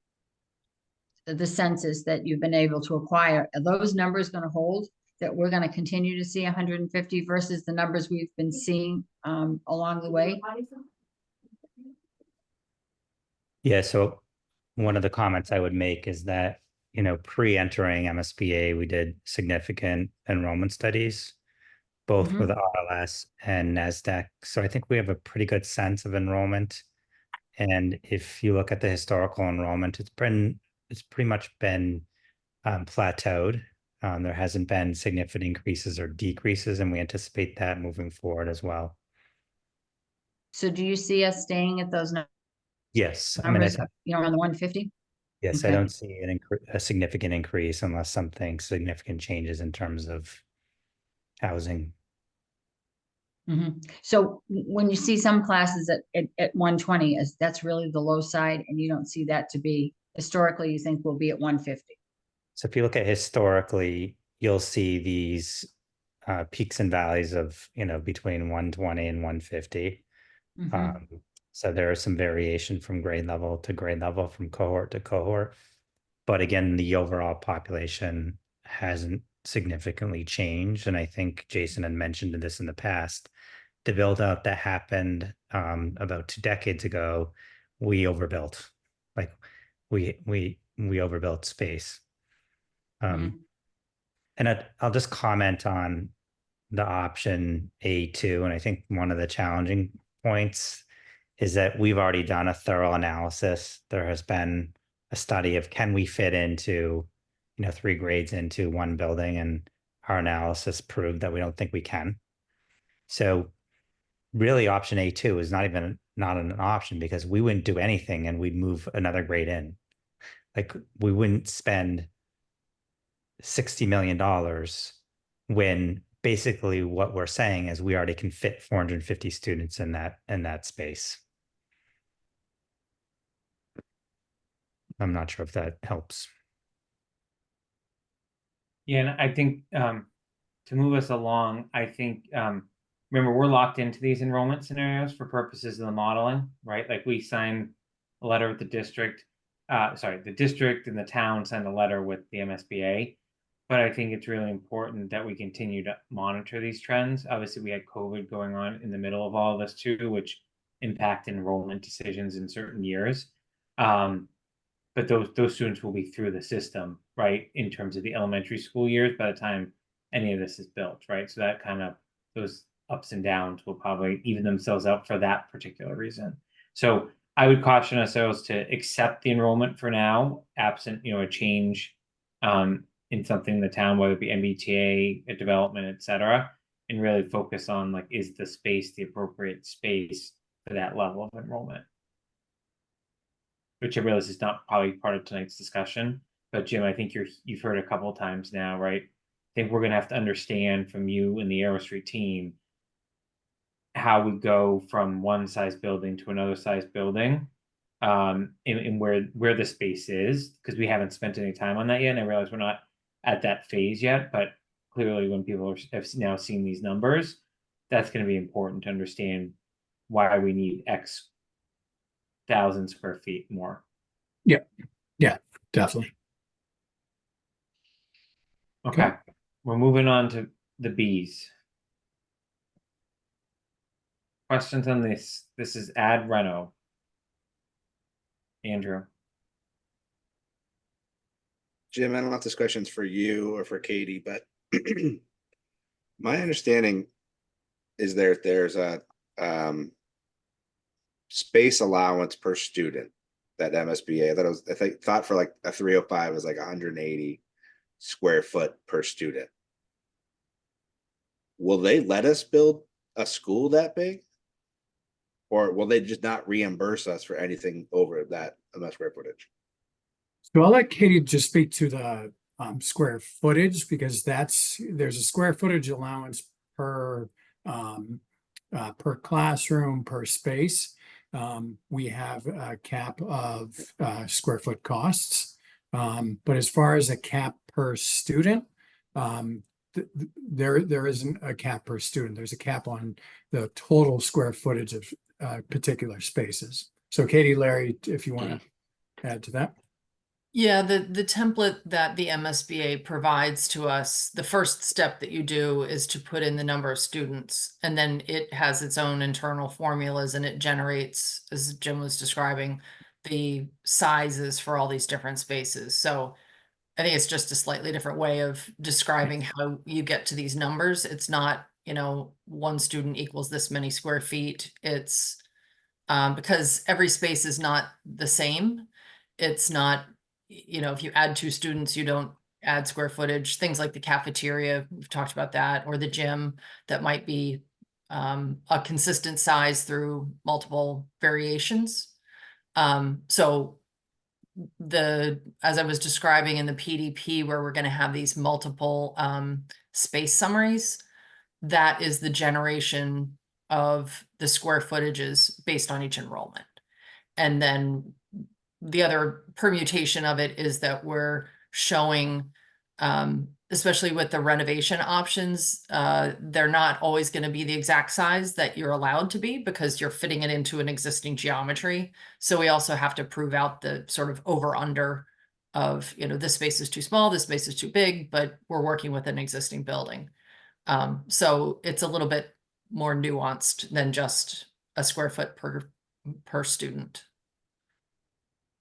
the census that you've been able to acquire, are those numbers going to hold? That we're going to continue to see 150 versus the numbers we've been seeing along the way? Yeah, so one of the comments I would make is that, pre-entering MSBA, we did significant enrollment studies, both with RLS and NASDAQ. So I think we have a pretty good sense of enrollment. And if you look at the historical enrollment, it's pretty much been plateaued. There hasn't been significant increases or decreases, and we anticipate that moving forward as well. So do you see us staying at those Yes, numbers, around the 150? Yes, Okay. I don't see a significant increase unless something significant changes in terms of housing. So when you see some classes at 120, that's really the low side, and you don't see that to be, historically, you think we'll be at 150. So if you look at historically, you'll see these peaks and valleys of, between 120 and 150. So there is some variation from grade level to grade level, from cohort to cohort. But again, the overall population hasn't significantly changed. And I think Jason had mentioned this in the past. The build out that happened about 2 decades ago, we overbuilt. Like we overbuilt space. And I'll just comment on the option A2. And I think one of the challenging points is that we've already done a thorough analysis. There has been a study of, can we fit into, 3 grades into one building? And our analysis proved that we don't think we can. So really option A2 is not an option, because we wouldn't do anything and we'd move another grade in. Like, we wouldn't spend $60 million when basically what we're saying is we already can fit 450 students in that space. I'm not sure if that helps. Yeah, and I think to move us along, I think, remember, we're locked into these enrollment scenarios for purposes of the modeling, right? Like we sign a letter with the district, the district and the town signed a letter with the MSBA. But I think it's really important that we continue to monitor these trends. Obviously, we had COVID going on in the middle of all of this too, which impact enrollment decisions in certain years. But those students will be through the system, right, in terms of the elementary school years by the time any of this is built, right? So that kind of those ups and downs will probably even themselves out for that particular reason. So I would caution ourselves to accept the enrollment for now, absent, a change in something in the town, whether it be MBTA, a development, et cetera, and really focus on like, is the space the appropriate space for that level of enrollment? Which I realize is not probably part of tonight's discussion, but Jim, I think you've heard a couple of times now, right? I think we're gonna have to understand from you and the Aero Street team how we go from one size building to another size building, and where the space is, because we haven't spent any time on that yet, and I realize we're not at that phase yet, but clearly when people have now seen these numbers, that's gonna be important to understand why we need X thousand square feet more. Yeah, definitely. Okay, we're moving on to the Bs. Questions on this? This is ad reno. Andrew. Jim, I don't know if this question's for you or for Katie, but my understanding is there's a space allowance per student that MSBA that was, I think, thought for like a 305 was like 180 square foot per student. Will they let us build a school that big? Or will they just not reimburse us for anything over that amount of square footage? So I'll let Katie just speak to the square footage, because there's a square footage allowance per classroom, per space. We have a cap of square foot costs. But as far as a cap per student, there isn't a cap per student. There's a cap on the total square footage of particular spaces. So Katie, Larry, if you want to add to that. Yeah, the template that the MSBA provides to us, the first step that you do is to put in the number of students, and then it has its own internal formulas and it generates, as Jim was describing, the sizes for all these different spaces. So I think it's just a slightly different way of describing how you get to these numbers. It's not, one student equals this many square feet. It's because every space is not the same. It's not, if you add 2 students, you don't add square footage. Things like the cafeteria, we've talked about that, or the gym that might be a consistent size through multiple variations. So as I was describing in the PDP, where we're going to have these multiple space summaries, that is the generation of the square footages based on each enrollment. And then the other permutation of it is that we're showing, especially with the renovation options, they're not always going to be the exact size that you're allowed to be, because you're fitting it into an existing geometry. So we also have to prove out the sort of over under of, this space is too small, this space is too big, but we're working with an existing building. So it's a little bit more nuanced than just a square foot per student.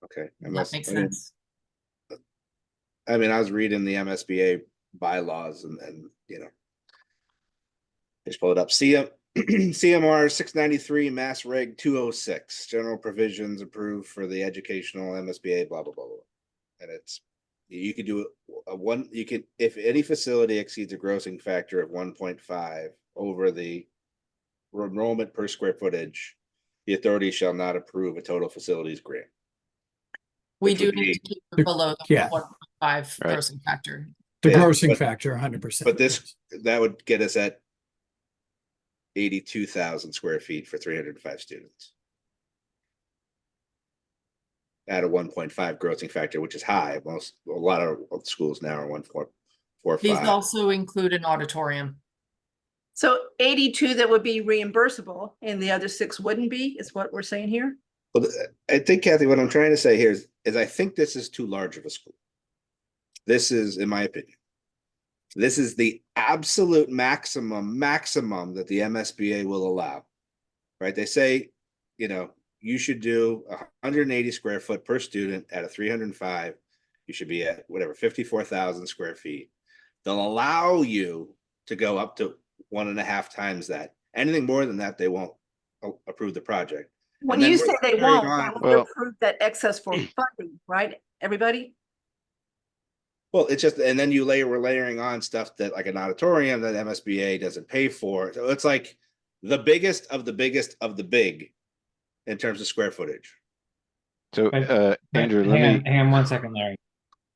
Okay. That makes sense. I mean, I was reading the MSBA bylaws and just pull it up. CMR 693 Mass Reg 206, general provisions approved for the educational MSBA, blah, blah, blah, blah. And you could do if any facility exceeds a grossing factor of 1.5 over the enrollment per square footage, the authority shall not approve a total facilities grant. We Which do would need be- to keep it below the Yeah. 1.5 Right. grossing factor. The Yeah, grossing but- factor, 100%. But that would get us at 82,000 square feet for 305 students. At a 1.5 grossing factor, which is high. A lot of schools now are These 4.5. also include an auditorium. So 82 that would be reimbursable and the other 6 wouldn't be, is what we're saying here? Well, I think, Kathy, what I'm trying to say here is I think this is too large of a school. This is, in my opinion, this is the absolute maximum that the MSBA will allow, right? They say, you should do 180 square foot per student at a 305. You should be at whatever, 54,000 square feet. They'll allow you to go up to 1.5 times that. Anything more than that, they won't approve the project. When you say they won't, they won't Well- approve that excess for funding, right? Everybody? Well, it's just, and then we're layering on stuff that like an auditorium that MSBA doesn't pay for. So it's like the biggest of the biggest of the big in terms of square footage. So, But Andrew, hang on 1 second, Larry.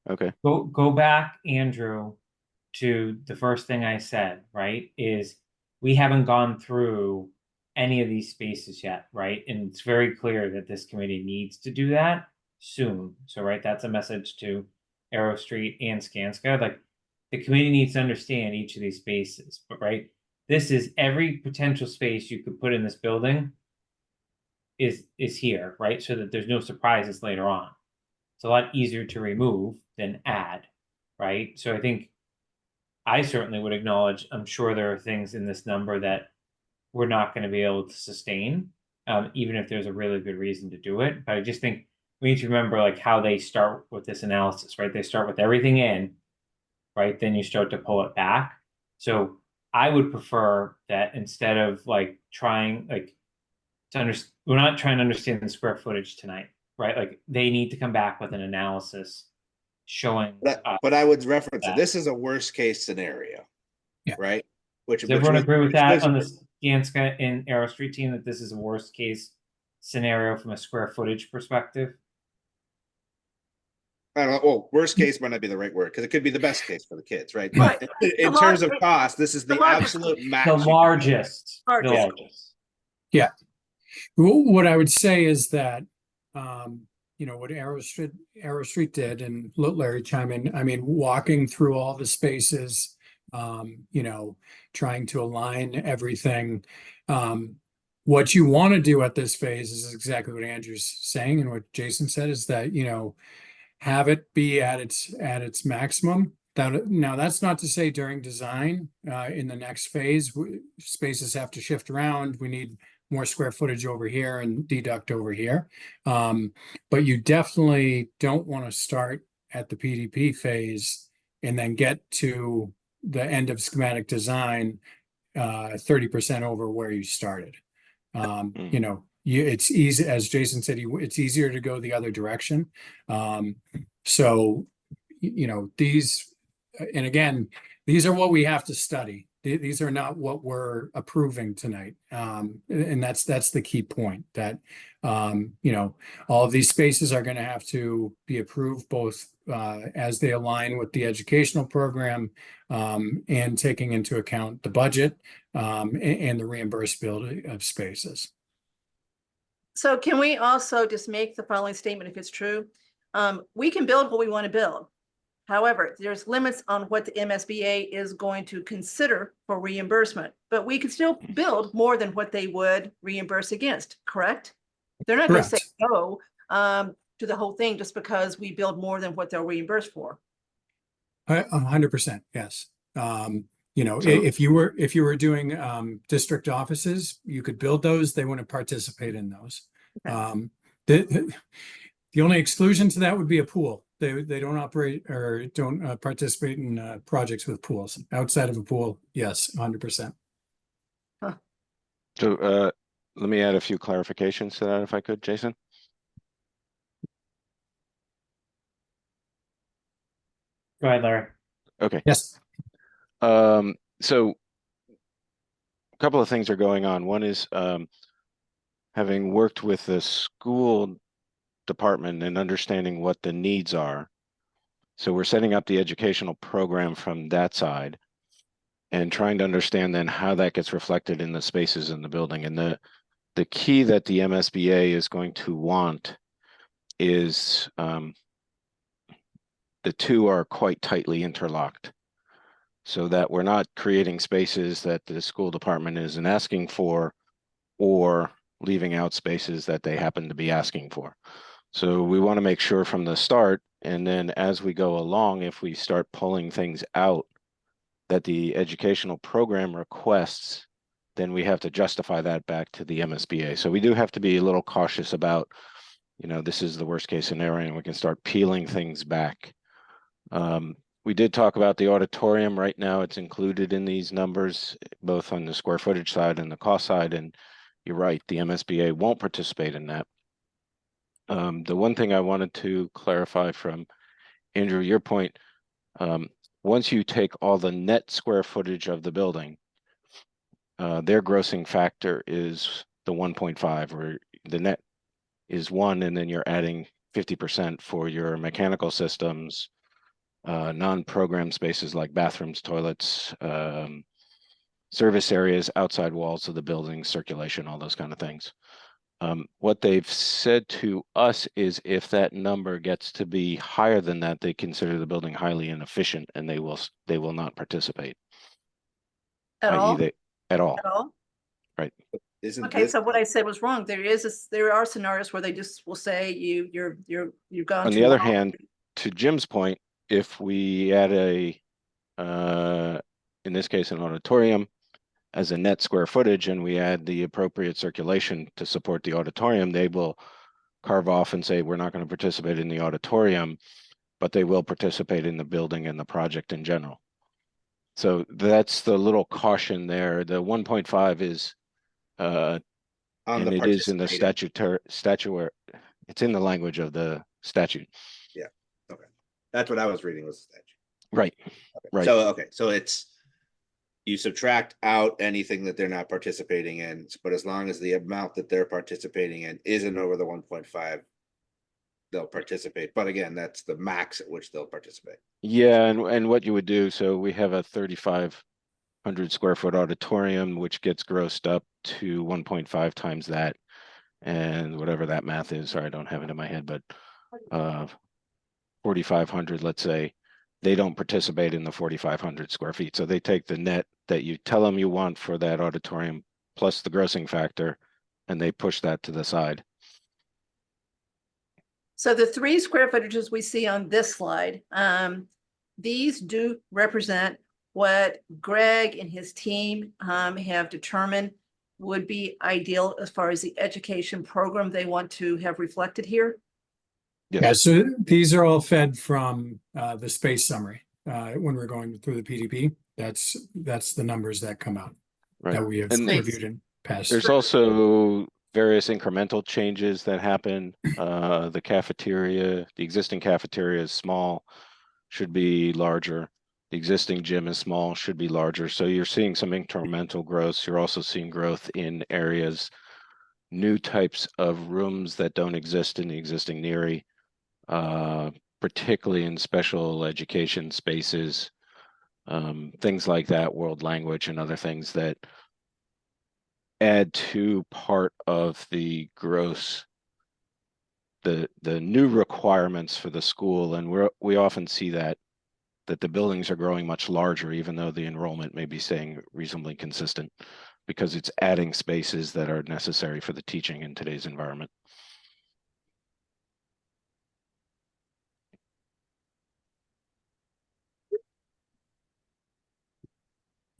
okay. Go back, Andrew, to the first thing I said, right? Is we haven't gone through any of these spaces yet, right? And it's very clear that this committee needs to do that soon. So, right, that's a message to Arrow Street and Skanska. Like, the committee needs to understand each of these spaces, but right, this is every potential space you could put in this building is here, right? So that there's no surprises later on. It's a lot easier to remove than add, right? So I think I certainly would acknowledge, I'm sure there are things in this number that we're not going to be able to sustain, even if there's a really good reason to do it. But I just think we need to remember like how they start with this analysis, right? They start with everything in, right? Then you start to pull it back. So I would prefer that instead of like trying like to understand, we're not trying to understand the square footage tonight, right? Like they need to come back with an analysis showing. But I would reference it. that. This is a worst case scenario, Yeah. right? Which Does everyone agree with that was- on the Skanska and Arrow Street team, that this is a worst case scenario from a square footage perspective? I don't know. Well, worst case might not be the right word because it could be the best case for the kids, right? Right. But in terms of cost, this is The the largest- absolute max. The you can- largest. Largest. Yeah. What I would say is that, what Arrow Street did, and let Larry chime in. I mean, walking through all the spaces, trying to align everything. What you want to do at this phase is exactly what Andrew's saying, and what Jason said is that, have it be at its maximum. Now, that's not to say during design, in the next phase, spaces have to shift around. We need more square footage over here and deduct over here. But you definitely don't want to start at the PDP phase and then get to the end of schematic design 30% over where you started. It's easy, as Jason said, it's easier to go the other direction. So, these, and again, these are what we have to study. These are not what we're approving tonight. And that's the key point, that, all of these spaces are going to have to be approved both as they align with the educational program, and taking into account the budget, and the reimbursability of spaces. So can we also just make the following statement if it's true? We can build what we want to build. However, there's limits on what the MSBA is going to consider for reimbursement, but we can still build more than what they would reimburse against, correct? They're not going to say Correct. no to the whole thing just because we build more than what they'll reimburse for. 100%, yes. So- If you were doing district offices, you could build those. They wouldn't participate in those. Okay. The only exclusion to that would be a pool. They don't operate or don't participate in projects with pools. Outside of a pool, yes, 100%. So, let me add a few clarifications to that if I could, Jason. Go ahead, Larry. Okay. Yes. So a couple of things are going on. One is, having worked with the school department and understanding what the needs are. So we're setting up the educational program from that side and trying to understand then how that gets reflected in the spaces in the building. And the key that the MSBA is going to want is, the two are quite tightly interlocked. so that we're not creating spaces that the school department isn't asking for or leaving out spaces that they happen to be asking for. So we want to make sure from the start, and then as we go along, if we start pulling things out that the educational program requests, then we have to justify that back to the MSBA. So we do have to be a little cautious about, this is the worst case scenario, and we can start peeling things back. We did talk about the auditorium. Right now, it's included in these numbers, both on the square footage side and the cost side. And you're right, the MSBA won't participate in that. The one thing I wanted to clarify from Andrew, your point, once you take all the net square footage of the building, their grossing factor is the 1.5, where the net is 1, and then you're adding 50% for your mechanical systems, non-program spaces like bathrooms, toilets, service areas, outside walls of the building, circulation, all those kind of things. What they've said to us is if that number gets to be higher than that, they consider the building highly inefficient, and they will not participate. At all? At all. At all? Right. Isn't Okay, this, so what I said was wrong. There are scenarios where they just will say you've gone On too the other long. hand, to Jim's point, if we add in this case, an auditorium as a net square footage, and we add the appropriate circulation to support the auditorium, they will carve off and say, we're not going to participate in the auditorium, but they will participate in the building and the project in general. So that's the little caution there. The 1.5 is, on and the it is in the participating? it's in the language of the statute. Yeah, okay. That's what I was reading was the statute. Right, Okay. right. So it's, you subtract out anything that they're not participating in, but as long as the amount that they're participating in isn't over the 1.5, they'll participate. But again, that's the max at which they'll participate. Yeah, and what you would do, so we have a 3,500 square foot auditorium, which gets grossed up to 1.5 times that, and whatever that math is, sorry, I don't have it in my head, but 4,500, let's say, they don't participate in the 4,500 square feet. So they take the net that you tell them you want for that auditorium plus the grossing factor, and they push that to the side. So the 3 square footages we see on this slide, these do represent what Greg and his team have determined would be ideal as far as the education program they want to have reflected here. Yes. Yeah, so these are all fed from the space summary. When we're going through the PDP, that's the numbers that come out Right. that we have And reviewed and passed. there's also various incremental changes that happen. The cafeteria, the existing cafeteria is small, should be larger. The existing gym is small, should be larger. So you're seeing some incremental growth. You're also seeing growth in areas, new types of rooms that don't exist in the existing Neary, particularly in special education spaces, things like that, world language and other things that add to part of the gross, the new requirements for the school. And we often see that the buildings are growing much larger, even though the enrollment may be staying reasonably consistent, because it's adding spaces that are necessary for the teaching in today's environment.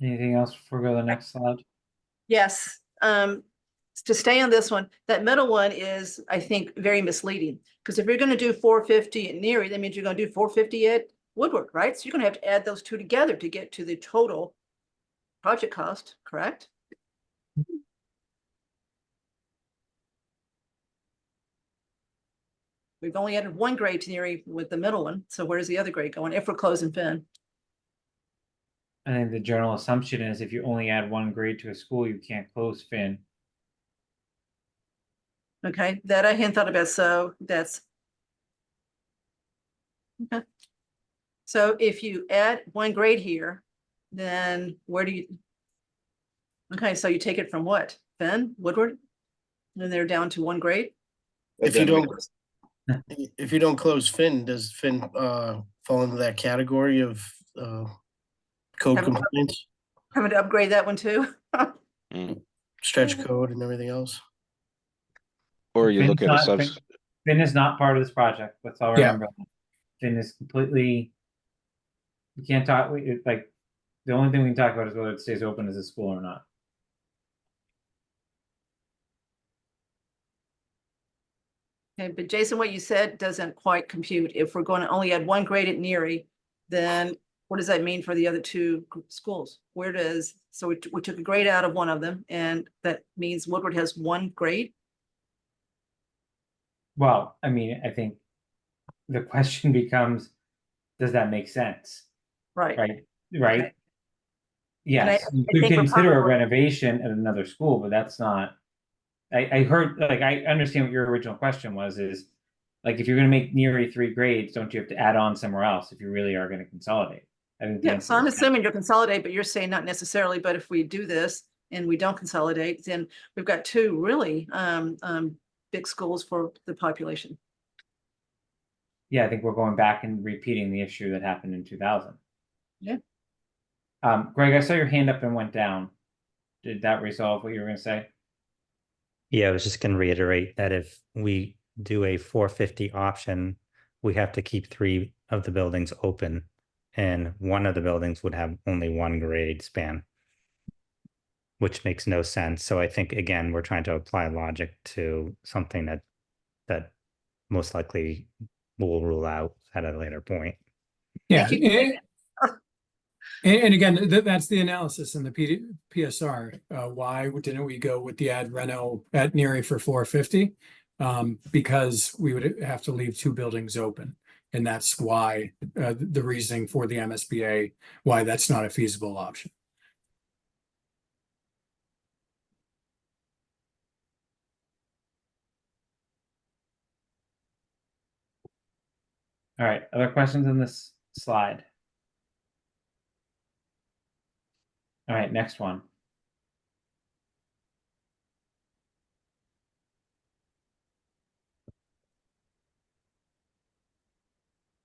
Anything else before we go to the next slide? Yes, to stay on this one, that middle one is, I think, very misleading. Because if you're going to do 450 at Neary, that means you're going to do 450 at Woodward, right? So you're going to have to add those two together to get to the total project cost, correct? We've only added 1 grade to Neary with the middle one. So where's the other grade going if we're closing Finn? I think the general assumption is if you only add 1 grade to a school, you can't close Finn. Okay, that I hadn't thought about. So that's okay. So if you add 1 grade here, then where do you? Okay, so you take it from what? Finn, Woodward, and they're down to 1 grade. If you don't close Finn, does Finn fall into that category of Code Having- compliance, Having to upgrade that one too. Mm. stretch code and everything else. Or you look Finn's at a not- subs, Finn is not part of this project. Let's all Yeah. remember. that. Finn is completely. You can't talk. Like the only thing we can talk about is whether it stays open as a school or not. Okay, but Jason, what you said doesn't quite compute. If we're going to only add one grade at Neary, then what does that mean for the other two schools? Where does, so we took a grade out of one of them, and that means Woodward has one grade? Well, I mean, I think the question becomes, does that make sense? Right. Right. Right. Okay. Yes, I you think could we're consider a probably- renovation at another school, but that's not. I heard, like, I understand what your original question was, is like, if you're gonna make Neary 3 grades, don't you have to add on somewhere else if you really are gonna consolidate? I think the Yeah, answer so I'm is yes. assuming you'll consolidate, but you're saying not necessarily, but if we do this and we don't consolidate, then we've got two really big schools for the population. Yeah, I think we're going back and repeating the issue that happened in 2000. Yeah. Greg, I saw your hand up and went down. Did that resolve what you were gonna say? Yeah, I was just going to reiterate that if we do a 450 option, we have to keep 3 of the buildings open, and one of the buildings would have only 1 grade span, which makes no sense. So I think, again, we're trying to apply logic to something that most likely we'll rule out at a later point. Yeah. Thank you. And again, that's the analysis in the PSR. Why didn't we go with the ad reno at Neary for 450? Because we would have to leave 2 buildings open. And that's why the reasoning for the MSBA, why that's not a feasible option. All right, other questions on this slide? All right, next one.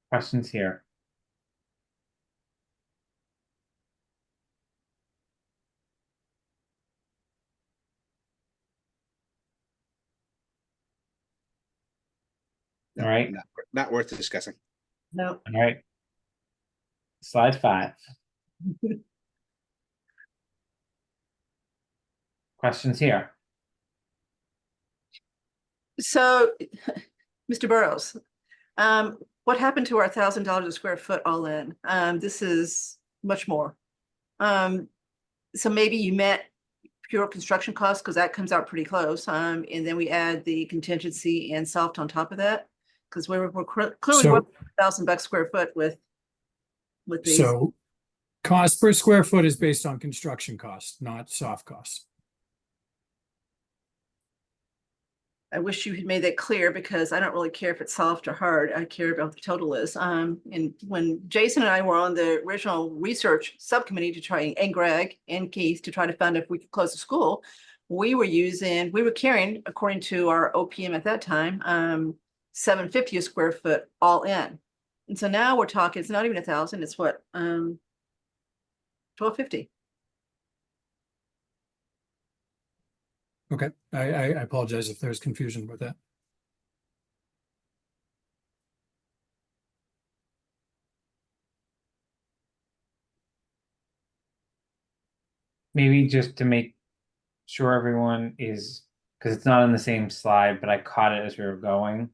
Questions here? No, All right. Not worth discussing. No. All right. Slide 5. Questions here? So, Mr. Burrows, what happened to our $1,000 a square foot all in? This is much more. So maybe you met pure construction costs, because that comes out pretty close. And then we add the contingency and soft on top of that, because we're clearly So- $1,000 square foot with these. So cost per square foot is based on construction costs, not soft costs. I wish you had made that clear, because I don't really care if it's soft or hard. I care about what the total is. And when Jason and I were on the original research subcommittee to try, and Greg and Keith, to try to find if we could close the school, we were carrying, according to our OPM at that time, $750 a square foot all in. And so now we're talking, it's not even 1,000, it's what, $1,250. Okay, I apologize if there's confusion with that. Maybe just to make sure everyone is, because it's not on the same slide, but I caught it as we were going,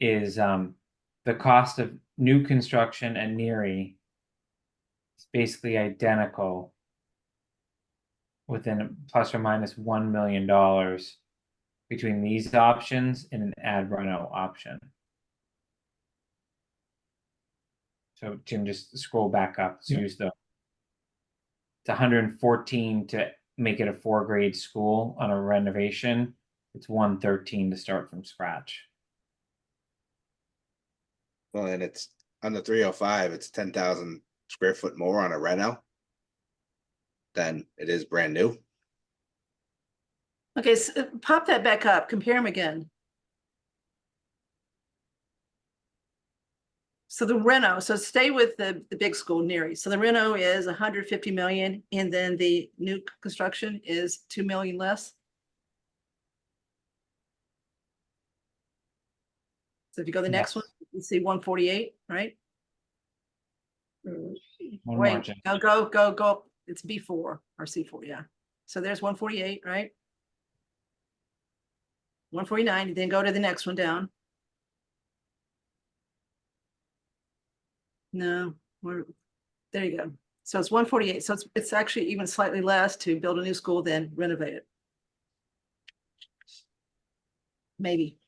is the cost of new construction at Neary is basically identical within plus or minus $1 million between these options and an ad reno option. So Jim, just scroll back up. So use the, it's 114 to make it a 4 grade school on a renovation. It's 113 to start from scratch. Well, and it's on the 305, it's 10,000 square foot more on a reno than it is brand new. Okay, so pop that back up, compare them again. So the reno, so stay with the big school, Neary. So the reno is 150 million, and then the new construction is 2 million less. So if you go to the next one, you see 148, right? One more, Wait, Jen. no, go up. It's B4 or C4, yeah. So there's 148, right? 149, then go to the next one down. No, there you go. So it's 148. So it's actually even slightly less to build a new school than renovate it. Maybe.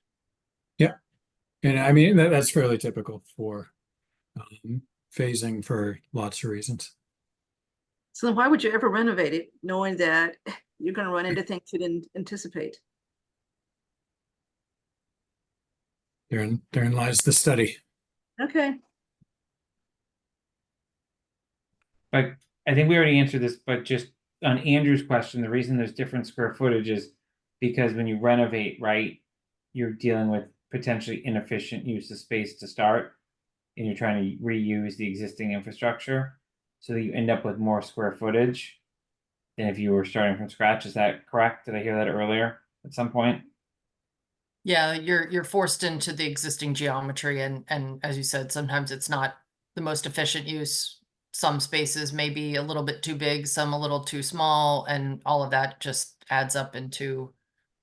And I mean, that's fairly typical for phasing for lots of reasons. So then why would you ever renovate it knowing that you're going to run into things you didn't anticipate? Therein lies the study. Okay. But I think we already answered this, but just on Andrew's question, the reason there's different square footage is because when you renovate, right, you're dealing with potentially inefficient use of space to start, and you're trying to reuse the existing infrastructure, so that you end up with more square footage than if you were starting from scratch. Is that correct? Did I hear that earlier at some point? Yeah, you're forced into the existing geometry, and as you said, sometimes it's not the most efficient use. Some spaces may be a little bit too big, some a little too small, and all of that just adds up into,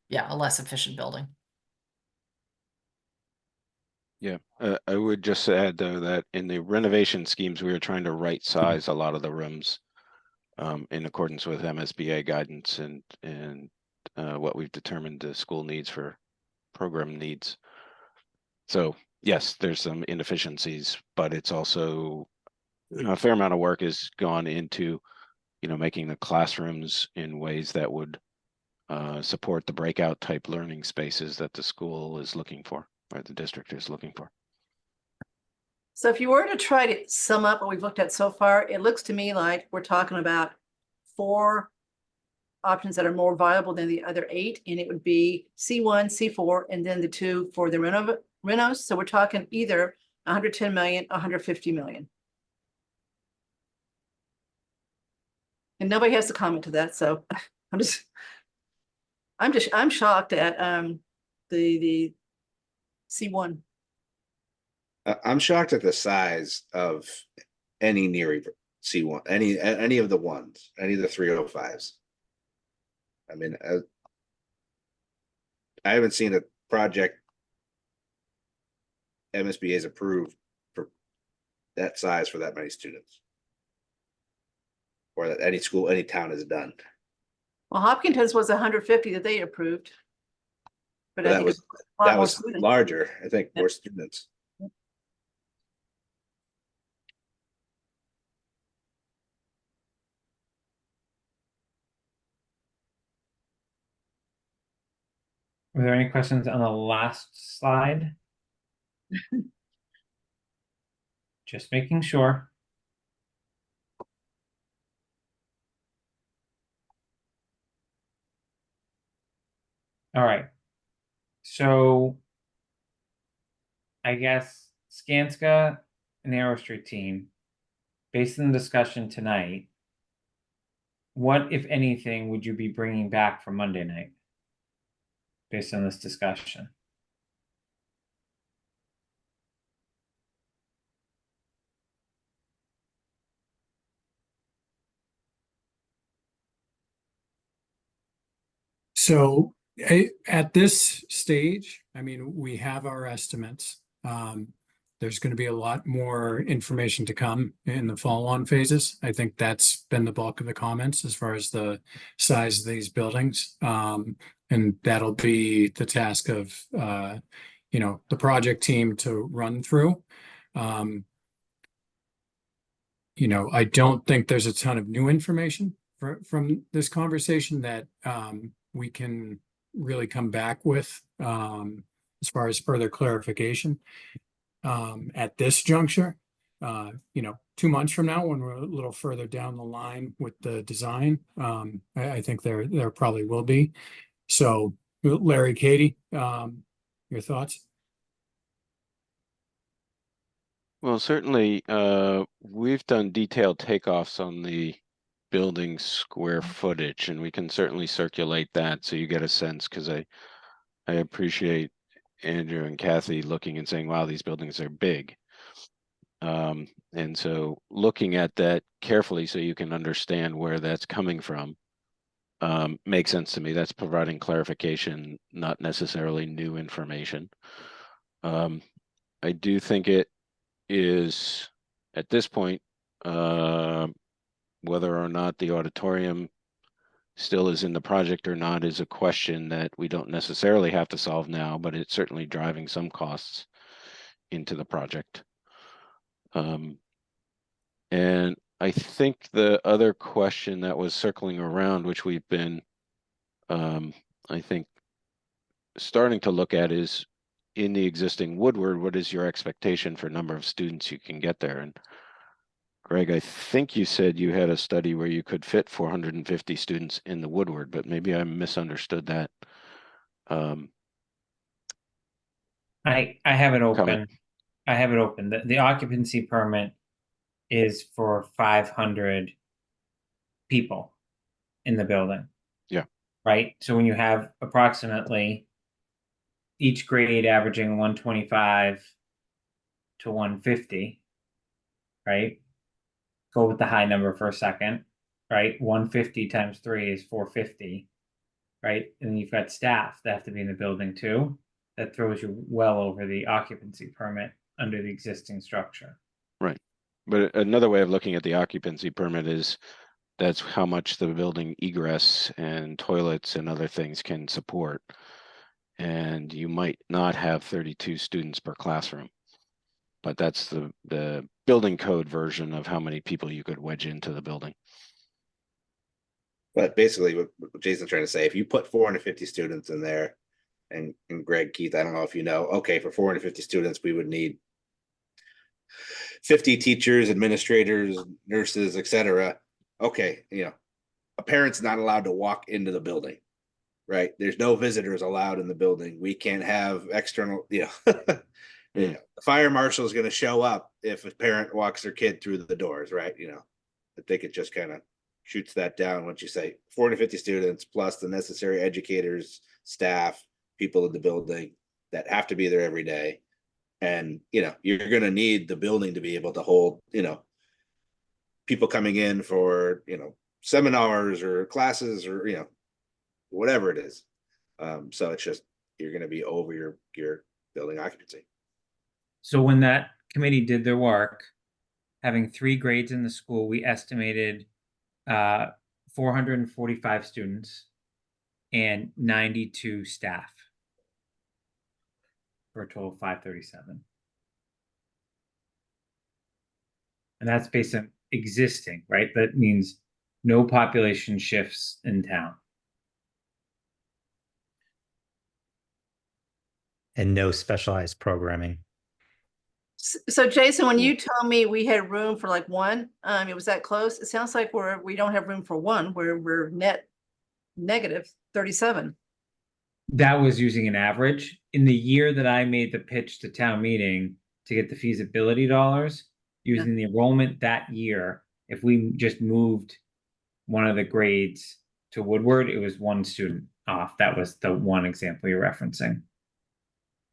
yeah, a less efficient building. Yeah, I would just add though that in the renovation schemes, we were trying to right size a lot of the rooms in accordance with MSBA guidance and what we've determined the school needs for program needs. So yes, there's some inefficiencies, but it's also a fair amount of work has gone into, making the classrooms in ways that would support the breakout type learning spaces that the school is looking for, or the district is looking for. So if you were to try to sum up what we've looked at so far, it looks to me like we're talking about 4 options that are more viable than the other 8, and it would be C1, C4, and then the 2 for the renos. So we're talking either 110 million, 150 million. And nobody has to comment to that, so I'm shocked at the C1. I'm shocked at the size of any Neary C1, any of the ones, any of the 305s. I mean, I haven't seen a project MSBA is approved for that size for that many students, or that any school, any town has done. Well, Hopkinton's was 150 that they approved. But I That think was it's a lot that more was students. larger. I think Yeah. more students. Were there any questions on the last slide? Just making sure. All right. So I guess Skanska and the Arrow Street team, based on the discussion tonight, what, if anything, would you be bringing back for Monday night based on this discussion? So at this stage, I mean, we have our estimates. There's going to be a lot more information to come in the follow-on phases. I think that's been the bulk of the comments as far as the size of these buildings. And that'll be the task of, the project team to run through. I don't think there's a ton of new information from this conversation that we can really come back with as far as further clarification at this juncture. 2 months from now, when we're a little further down the line with the design, I think there probably will be. So, Larry, Katie, your thoughts? Well, certainly, we've done detailed takeoffs on the building square footage, and we can certainly circulate that so you get a sense, because I appreciate Andrew and Kathy looking and saying, wow, these buildings are big. And so looking at that carefully so you can understand where that's coming from makes sense to me. That's providing clarification, not necessarily new information. I do think it is at this point, whether or not the auditorium still is in the project or not is a question that we don't necessarily have to solve now, but it's certainly driving some costs into the project. And I think the other question that was circling around, which we've been, I think, starting to look at is in the existing Woodward, what is your expectation for number of students you can get there? And Greg, I think you said you had a study where you could fit 450 students in the Woodward, but maybe I misunderstood that. I have it open. Comment. I have it open. The occupancy permit is for 500 people in the building. Yeah. Right? So when you have approximately each grade averaging 125 to 150, right? Go with the high number for a second, right? 150 times 3 is 450, right? And then you've got staff that have to be in the building too. That throws you well over the occupancy permit under the existing structure. Right. But another way of looking at the occupancy permit is that's how much the building egress and toilets and other things can support. And you might not have 32 students per classroom, but that's the building code version of how many people you could wedge into the building. But basically what Jason's trying to say, if you put 450 students in there, and Greg, Keith, I don't know if you know, okay, for 450 students, we would need 50 teachers, administrators, nurses, etc. Okay, a parent's not allowed to walk into the building, right? There's no visitors allowed in the building. We can't have external, the fire marshal is going to show up if a parent walks their kid through the doors, right? I think it just kind of shoots that down once you say 450 students plus the necessary educators, staff, people in the building that have to be there every day. And, you're going to need the building to be able to hold, people coming in for, seminars or classes or, whatever it is. So it's just, you're going to be over your building occupancy. So when that committee did their work, having 3 grades in the school, we estimated 445 students and 92 staff for a total of 537. And that's based on existing, right? That means no population shifts in town. And no specialized programming. So Jason, when you told me we had room for like one, it was that close. It sounds like we don't have room for one. We're net negative 37. That was using an average. In the year that I made the pitch to town meeting to get the feasibility dollars, using the enrollment that year, if we just moved one of the grades to Woodward, it was 1 student off. That was the one example you're referencing.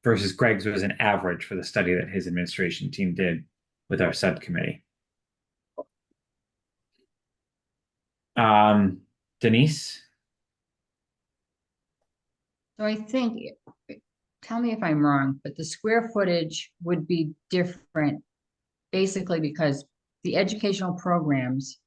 Versus Greg's was an average for the study that his administration team did with our subcommittee. Denise? So I think, tell me if I'm wrong, but the square footage would be different basically because the educational programs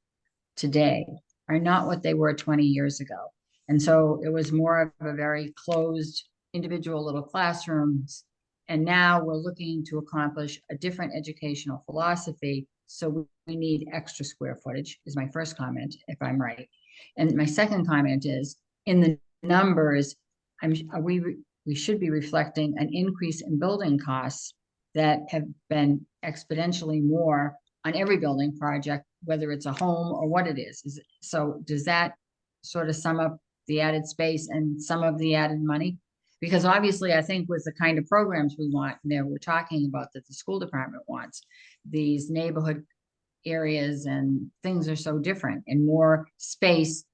today are not what they were 20 years ago. And so it was more of a very closed individual little classrooms. And now we're looking to accomplish a different educational philosophy. So we need extra square footage is my first comment, if I'm right. And my second comment is in the numbers, we should be reflecting an increase in building costs that have been exponentially more on every building project, whether it's a home or what it is. So does that sort of sum up the added space and some of the added money? Because obviously, I think with the kind of programs we want, and that we're talking about that the school department wants, these neighborhood areas and things are so different and more space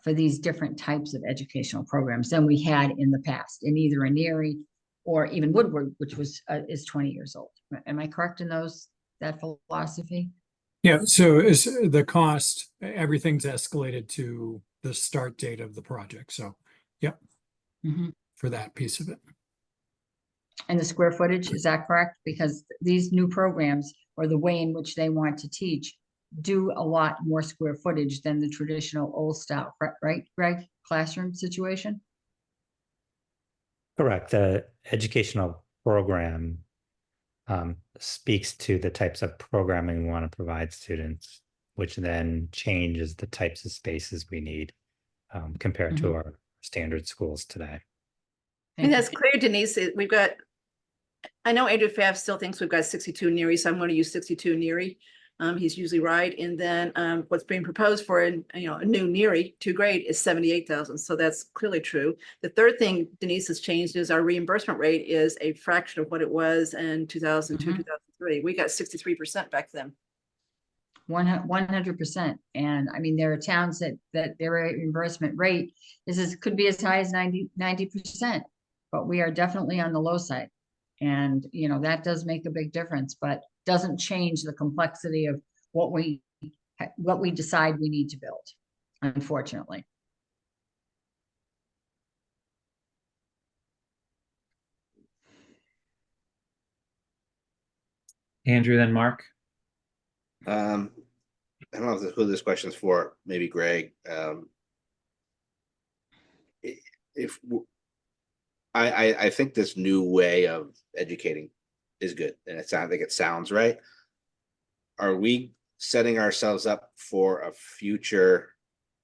for these different types of educational programs than we had in the past in either a Neary or even Woodward, which was is 20 years old. Am I correct in that philosophy? Yeah, so is the cost, everything's escalated to the start date of the project. So, yep, Mhm. for that piece of it. And the square footage, is that correct? Because these new programs or the way in which they want to teach do a lot more square footage than the traditional old style, right, Greg? Classroom situation? Correct. The educational program speaks to the types of programming we want to provide students, which then changes the types of spaces we need compared to our standard schools today. And that's clear, Denise. We've got, I know Andrew Pfaff still thinks we've got 62 Neary, so I'm going to use 62 Neary. He's usually right. And then what's being proposed for a new Neary 2 grade is 78,000. So that's clearly true. The third thing Denise has changed is our reimbursement rate is a fraction of what it was in 2002, 2003. We got 63% back then. 100%. And I mean, there are towns that their reimbursement rate could be as high as 90%, but we are definitely on the low side. And, that does make a big difference, but doesn't change the complexity of what we decide we need to build, unfortunately. Andrew, then Mark. I don't know who this question's for, maybe Greg. I think this new way of educating is good, and I think it sounds right. Are we setting ourselves up for a future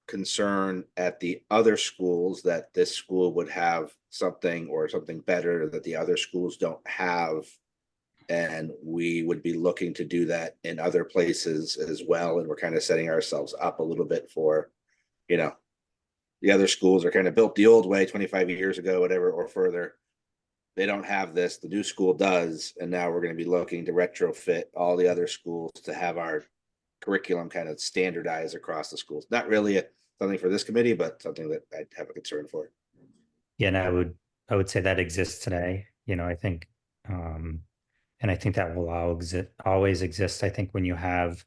concern at the other schools that this school would have something or something better that the other schools don't have? And we would be looking to do that in other places as well. And we're kind of setting ourselves up a little bit for, the other schools are kind of built the old way 25 years ago, whatever, or further. They don't have this, the new school does. And now we're going to be looking to retrofit all the other schools to have our curriculum kind of standardized across the schools. Not really something for this committee, but something that I'd have a concern for. Yeah, and I would say that exists today. I think, and I think that will always exist. I think when you have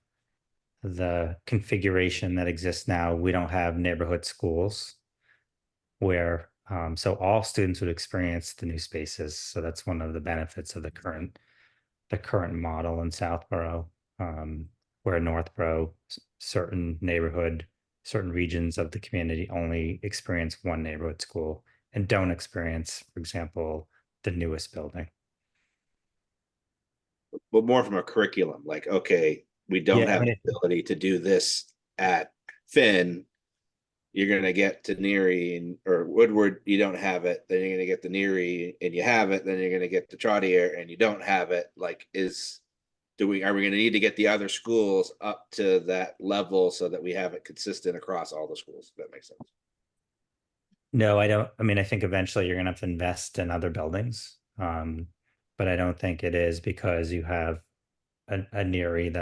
the configuration that exists now, we don't have neighborhood schools where so all students would experience the new spaces. So that's one of the benefits of the current model in Southborough, where Northborough, certain regions of the community only experience one neighborhood school and don't experience, for example, the newest building. But more from a curriculum, like, okay, we don't have the ability to do this at Finn. You're going to get to Neary or Woodward, you don't have it. Then you're going to get to Neary and you have it. Then you're going to get to Chaudière and you don't have it. Like, are we going to need to get the other schools up to that level so that we have it consistent across all the schools? If that makes sense. No, I don't. I mean, I think eventually you're going to have to invest in other buildings. But I don't think it is because you have a Neary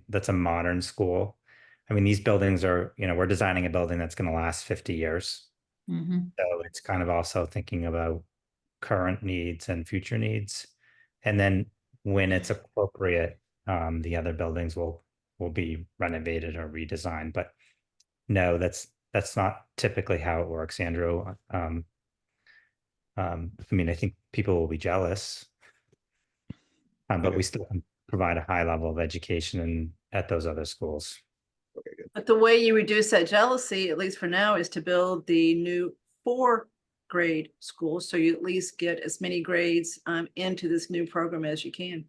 that's a modern school. I mean, these buildings are, we're designing a building that's going to last 50 years. So it's kind of also thinking about current needs and future needs. And then when it's appropriate, the other buildings will be renovated or redesigned. But no, that's not typically how it works, Andrew. I mean, I think people will be jealous, but we still can provide a high level of education at those other schools. Okay, good. But the way you reduce that jealousy, at least for now, is to build the new 4 grade school. So you at least get as many grades into this new program as you can.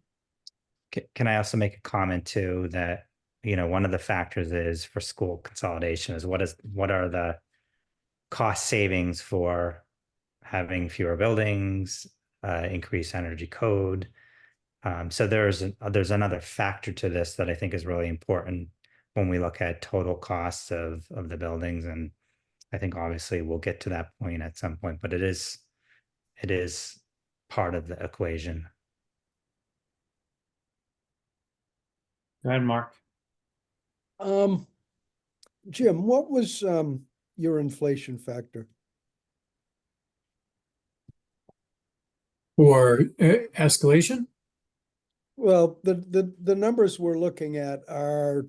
Can I also make a comment too that, one of the factors is for school consolidation is what are the cost savings for having fewer buildings, increase energy code. So there's another factor to this that I think is really important when we look at total costs of the buildings. And I think obviously we'll get to that point at some point, but it is part of the equation. Go ahead, Mark. Jim, what was, your inflation factor? For escalation, Well, the numbers we're looking at are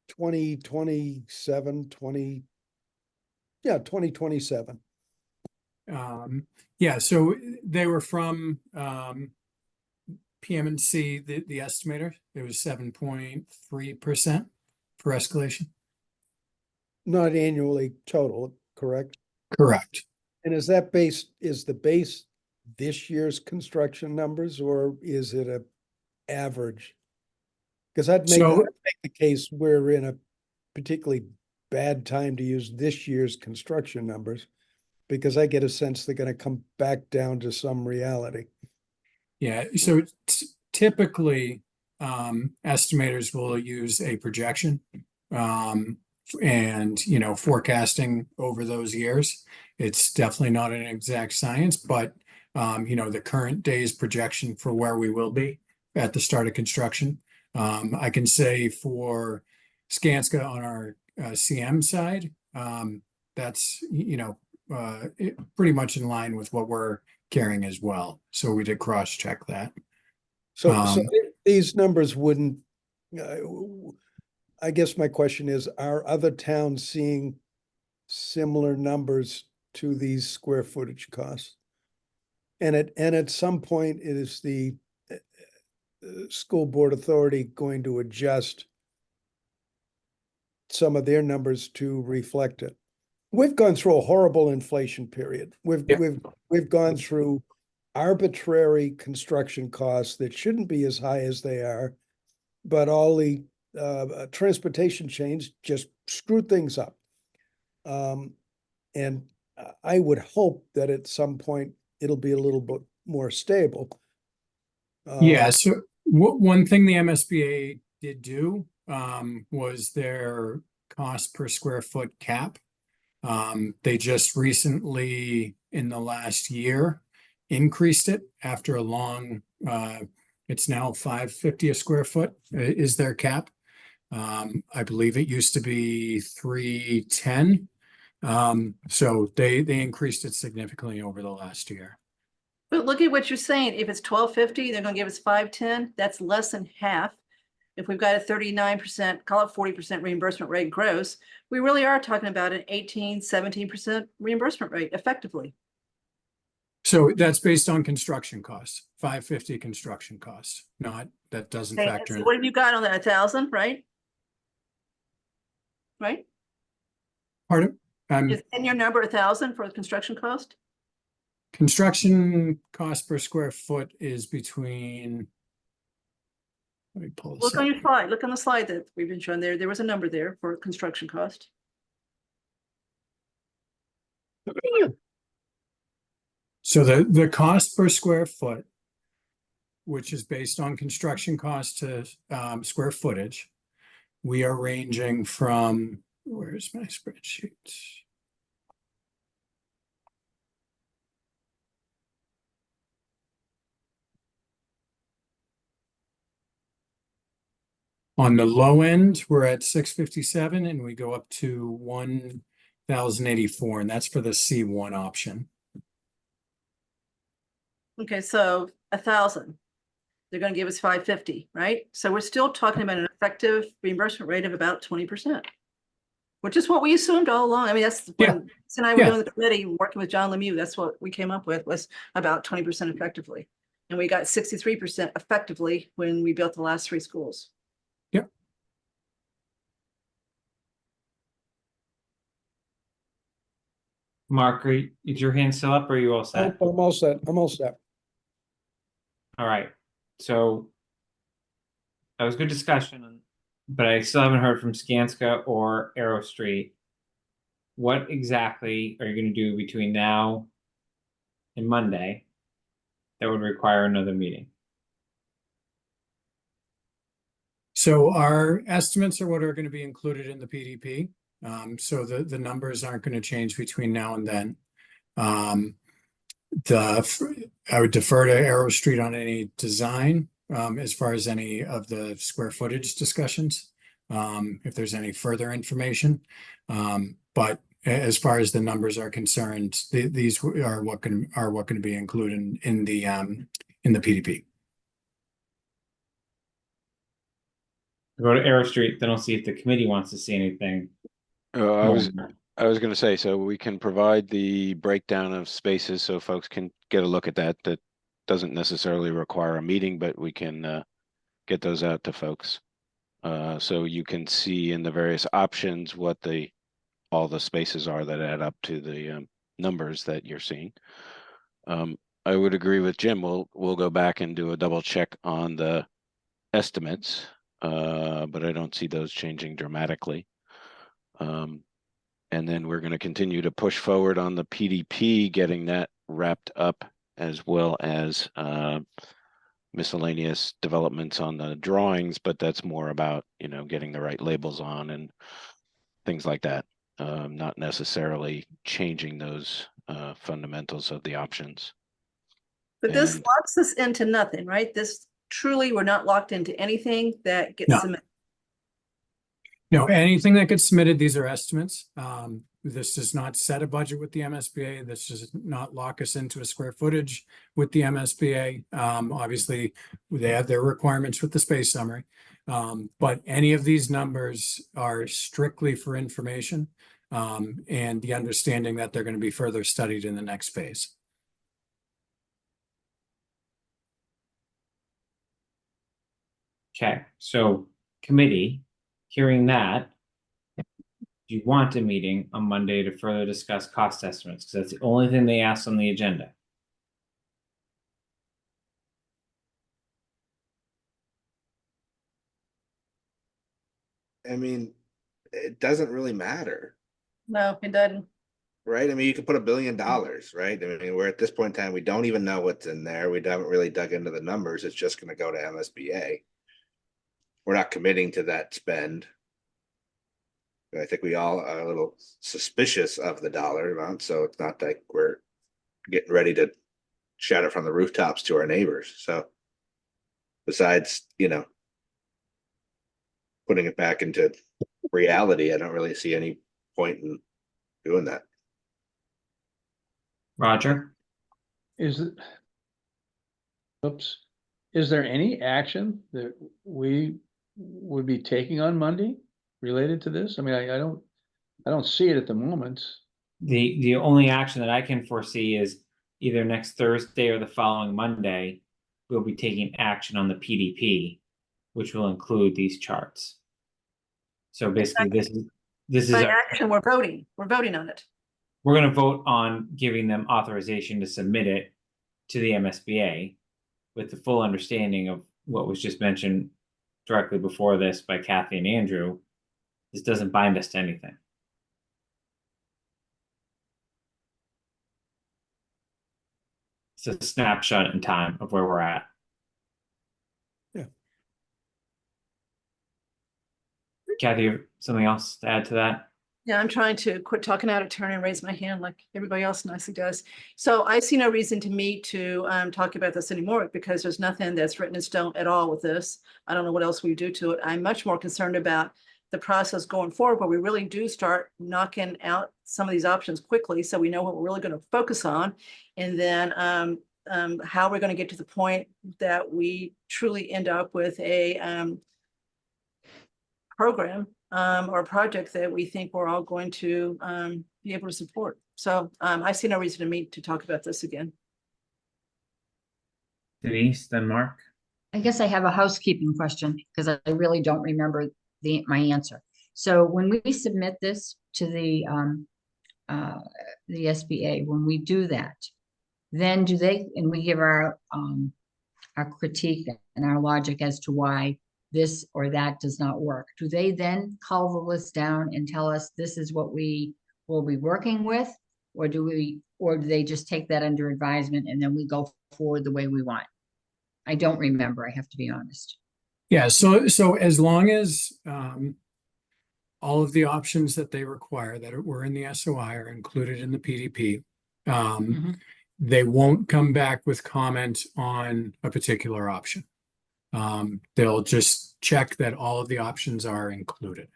2027, 2027. yeah, so they were from PM&C, the estimator. It was 7.3% for escalation. Not annually total, correct? Correct. And is the base this year's construction numbers, or is it a average? Because I'd make So- the case we're in a particularly bad time to use this year's construction numbers, because I get a sense they're gonna come back down to some reality. Yeah, so typically, estimators will use a projection. And, forecasting over those years. It's definitely not an exact science, but, the current day's projection for where we will be at the start of construction. I can say for Skanska on our CM side, that's, pretty much in line with what we're carrying as well. So we did cross-check that. So Um, these numbers wouldn't, uh, I guess my question is, are other towns seeing similar numbers to these square footage costs? And at some point, it is the school board authority going to adjust some of their numbers to reflect it. We've gone through a horrible inflation period. Yeah. We've gone through arbitrary construction costs that shouldn't be as high as they are, but all the transportation chains just screwed things up. And I would hope that at some point it'll be a little bit more stable. Yeah, so one thing the MSBA did do was their cost per square foot cap. They just recently, in the last year, increased it after a long, it's now $5.50 a square foot is their cap. I believe it used to be $3.10. So they increased it significantly over the last year. But look at what you're saying. If it's 1250, they're gonna give us 510. That's less than half. If we've got a 39%, call it 40% reimbursement rate gross, we really are talking about an 18, 17% reimbursement rate effectively. So that's based on construction costs, $5.50 construction costs, not, that doesn't Okay, factor so in. what have you got on that? 1,000, right? Right? Pardon? Is in your number 1,000 for the construction cost? Construction cost per square foot is between. Let me pull this Look on up. your slide. Look on the slide that we've been showing there. There was a number there for construction cost. So the cost per square foot, which is based on construction cost to square footage, we are ranging from, where's my spreadsheet? On the low end, we're at 657 and we go up to 1,084, and that's for the C1 option. Okay, so 1,000. They're gonna give us 550, right? So we're still talking about an effective reimbursement rate of about 20%. Which is what we assumed all along. I mean, that's Yeah. when Chris and I were Yeah. doing the committee, working with John Lemieux, that's what we came up with, was about 20% effectively. And we got 63% effectively when we built the last 3 schools. Yep. Mark, is your hand still up or are you all set? I'm all set. I'm all set. All right, so that was good discussion, but I still haven't heard from Skanska or Arrow Street. What exactly are you gonna do between now and Monday that would require another meeting? So our estimates are what are going to be included in the PDP. So the numbers aren't going to change between now and then. I would defer to Arrow Street on any design, as far as any of the square footage discussions, if there's any further information. But as far as the numbers are concerned, these are what can be included in the PDP. Go to Arrow Street, then I'll see if the committee wants to see anything. I was more. gonna say, so we can provide the breakdown of spaces so folks can get a look at that. That doesn't necessarily require a meeting, but we can get those out to folks. So you can see in the various options what all the spaces are that add up to the numbers that you're seeing. I would agree with Jim. We'll go back and do a double check on the estimates, but I don't see those changing dramatically. And then we're going to continue to push forward on the PDP, getting that wrapped up, as well as miscellaneous developments on the drawings, but that's more about, getting the right labels on and things like that. Not necessarily changing those fundamentals of the options. But this And- locks us into nothing, right? This truly, we're not locked into anything that gets No. submitted. No, anything that gets submitted, these are estimates. This does not set a budget with the MSBA. This does not lock us into a square footage with the MSBA. Obviously, they have their requirements with the space summary. But any of these numbers are strictly for information, and the understanding that they're going to be further studied in the next phase. Okay, so committee, hearing that, do you want a meeting on Monday to further discuss cost estimates? Because that's the only thing they asked on the agenda. I mean, it doesn't really matter, No, it doesn't. right? I mean, you could put $1 billion, right? I mean, we're at this point in time, we don't even know what's in there. We haven't really dug into the numbers. It's just gonna go to MSBA. We're not committing to that spend. I think we all are a little suspicious of the dollar amount, so it's not like we're getting ready to shout it from the rooftops to our neighbors. So besides, putting it back into reality, I don't really see any point in doing that. Roger? Is there any action that we would be taking on Monday related to this? I mean, I don't see it at the moment. The only action that I can foresee is either next Thursday or the following Monday, we'll be taking action on the PDP, which will include these charts. So basically, this is By our, action, we're voting. We're voting on it. we're going to vote on giving them authorization to submit it to the MSBA with the full understanding of what was just mentioned directly before this by Kathy and Andrew. This doesn't bind us to anything. It's a snapshot in time of where we're at. Yeah. Kathy, something else to add to that? Yeah, I'm trying to quit talking out of turn and raise my hand like everybody else nicely does. So I see no reason to me to talk about this anymore because there's nothing that's written in stone at all with this. I don't know what else we do to it. I'm much more concerned about the process going forward where we really do start knocking out some of these options quickly so we know what we're really going to focus on. And then how we're going to get to the point that we truly end up with a program or a project that we think we're all going to be able to support. So I see no reason to meet to talk about this again. Denise, then Mark. I guess I have a housekeeping question because I really don't remember my answer. So when we submit this to the SBA, when we do that, then and we give our critique and our logic as to why this or that does not work. Do they then call the list down and tell us this is what we will be working with? Or do they just take that under advisement and then we go forward the way we want? I don't remember, I have to be honest. Yeah, so as long as all of the options that they require that were in the SOI are included in the PDP. Mhm. They won't come back with comment on a particular option. They'll just check that all of the options are included.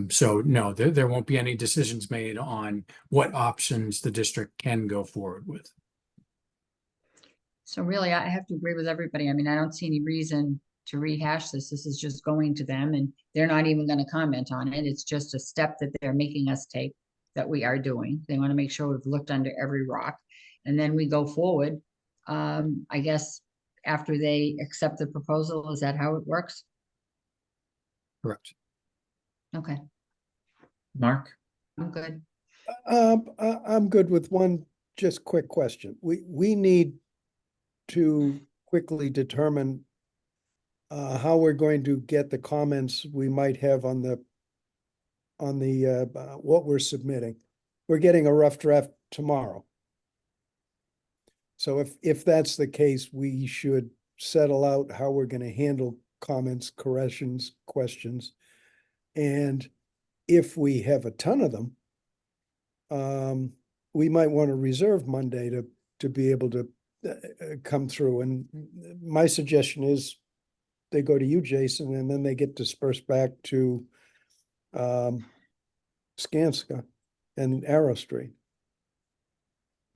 So no, there won't be any decisions made on what options the district can go forward with. So really, I have to agree with everybody. I mean, I don't see any reason to rehash this. This is just going to them and they're not even going to comment on it. It's just a step that they're making us take that we are doing. They want to make sure we've looked under every rock and then we go forward. I guess after they accept the proposal, is that how it works? Correct. Okay, Mark? I'm good. I'm good with one just quick question. We need to quickly determine how we're going to get the comments we might have on the what we're submitting. We're getting a rough draft tomorrow. So if that's the case, we should settle out how we're going to handle comments, corrections, questions. And if we have a ton of them, we might want to reserve Monday to be able to come through. And my suggestion is they go to you, Jason, and then they get dispersed back to Skanska and Arrow Street.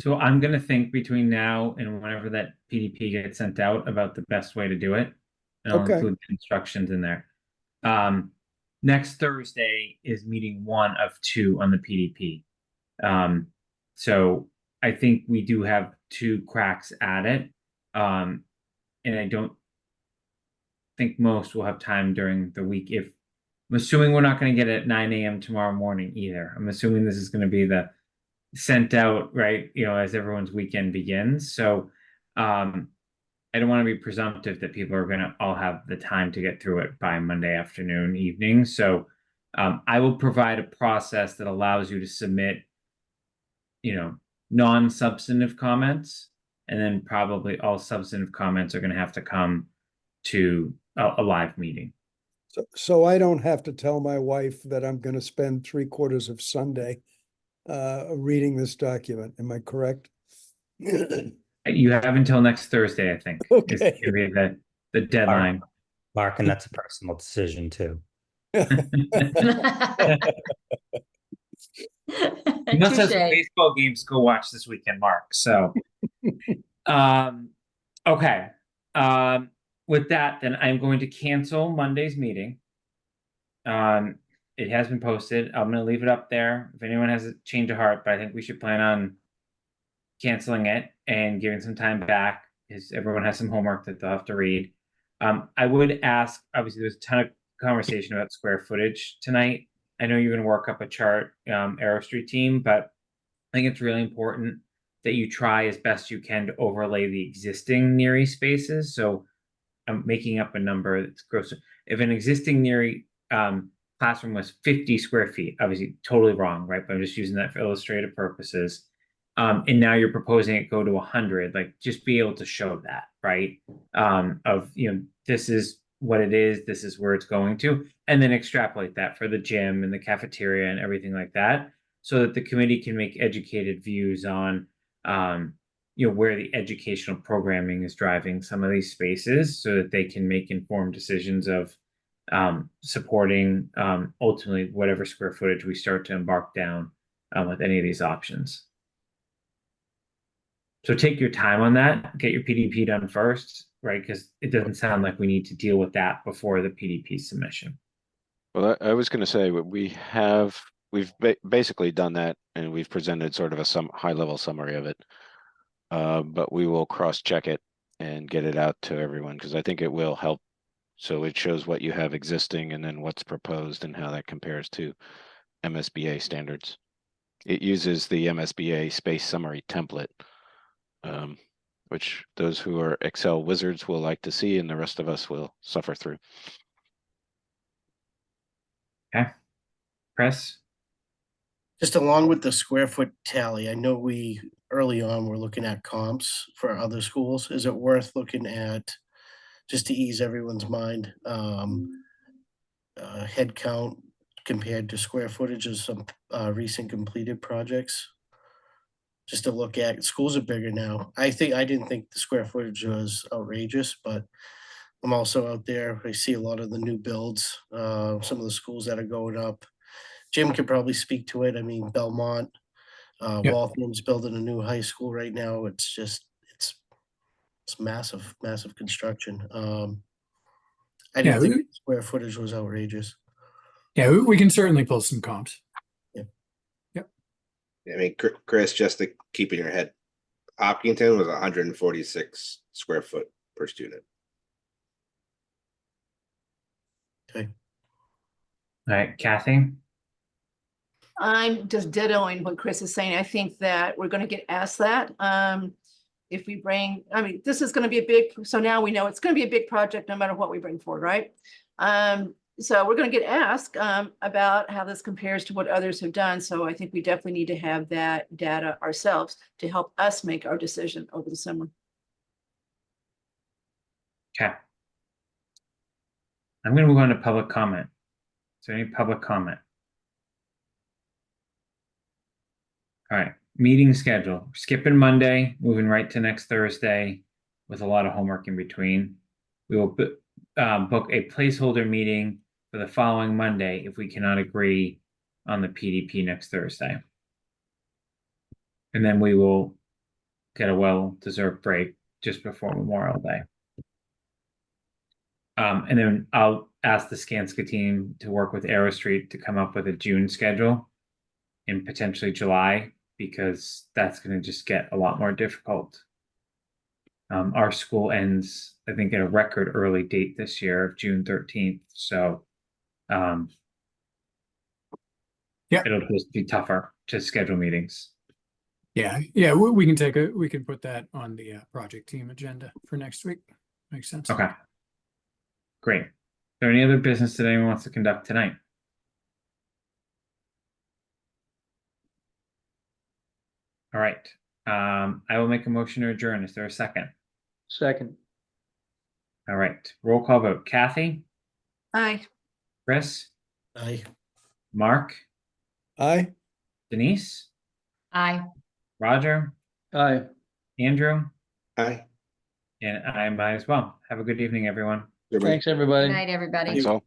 So I'm gonna think between now and whenever that PDP gets sent out about the best way to do it. And I'll Okay. include the instructions in there. Next Thursday is meeting 1 of 2 on the PDP. So I think we do have 2 cracks at it. And I don't think most will have time during the week. I'm assuming we're not going to get it at 9 a.m. tomorrow morning either. I'm assuming this is going to be the sent out, right, as everyone's weekend begins. So I don't want to be presumptive that people are going to all have the time to get through it by Monday afternoon, evening. So I will provide a process that allows you to submit, non-substantive comments, and then probably all substantive comments are going to have to come to a live meeting. So I don't have to tell my wife that I'm going to spend 3/4 of Sunday reading this document. Am I correct? You have until next Thursday, I think. Is Okay. gonna be the deadline. Mark, and that's a personal decision too. You must have some Touche. baseball games to go watch this weekend, Mark. So, okay. With that, then I'm going to cancel Monday's meeting. It has been posted. I'm going to leave it up there. If anyone has a change of heart, but I think we should plan on canceling it and giving some time back because everyone has some homework that they'll have to read. I would ask, obviously, there's a ton of conversation about square footage tonight. I know you're going to work up a chart, Arrow Street team, but I think it's really important that you try as best you can to overlay the existing Neary spaces. So I'm making up a number that's gross. If an existing Neary classroom was 50 square feet, obviously totally wrong, right? But I'm just using that for illustrative purposes. And now you're proposing it go to 100, like just be able to show that, right? This is what it is, this is where it's going to, and then extrapolate that for the gym and the cafeteria and everything like that, so that the committee can make educated views on, where the educational programming is driving some of these spaces, so that they can make informed decisions of supporting ultimately whatever square footage we start to embark down with any of these options. So take your time on that, get your PDP done first, right? Because it doesn't sound like we need to deal with that before the PDP submission. Well, I was going to say we've basically done that, and we've presented sort of a high-level summary of it. But we will cross-check it and get it out to everyone because I think it will help. So it shows what you have existing and then what's proposed and how that compares to MSBA standards. It uses the MSBA space summary template, which those who are Excel wizards will like to see, and the rest of us will suffer through. Okay, Chris? Just along with the square foot tally, I know we early on were looking at comps for other schools. Is it worth looking at, just to ease everyone's mind, head count compared to square footage of some recent completed projects. Just to look at, schools are bigger now. I didn't think the square footage was outrageous, but I'm also out there. I see a lot of the new builds, some of the schools that are going up. Jim could probably speak to it. I mean, Belmont, Yep. Waltham's building a new high school right now. It's massive, massive construction. I Yeah, didn't think the square footage was outrageous. Yeah, we can certainly pull some comps. I mean, Chris, just to keep in your head, Hopkinton was 146 square foot per student. Okay. All right, Kathy? I'm just dittoing what Chris is saying. I think that we're gonna get asked that. If we bring, I mean, this is gonna be a big, so now we know it's gonna be a big project no matter what we bring forward, right? So we're gonna get asked about how this compares to what others have done. So I think we definitely need to have that data ourselves to help us make our decision over the summer. Okay. I'm gonna move on to public comment. Is there any public comment? All right, meeting schedule, skipping Monday, moving right to next Thursday with a lot of homework in between. We will book a placeholder meeting for the following Monday if we cannot agree on the PDP next Thursday. And then we will get a well-deserved break just before Memorial Day. And then I'll ask the Skanska team to work with Arrow Street to come up with a June schedule and potentially July, because that's going to just get a lot more difficult. Our school ends, I think, at a record early date this year of June 13th. So it'll just be tougher to schedule meetings. Yeah, we can put that on the project team agenda for next week. Makes sense. Okay. Great. Is there any other business that anyone wants to conduct tonight? All right. I will make a motion to adjourn. Is there a second? Second. All right. Roll call vote. Kathy, Aye. Chris, Aye. Mark, Aye. Denise, Aye. Roger, Aye. Andrew, Aye. and I might as well. Have a good evening, everyone. Everybody. Thanks, everybody. Good night, everybody. Thanks all.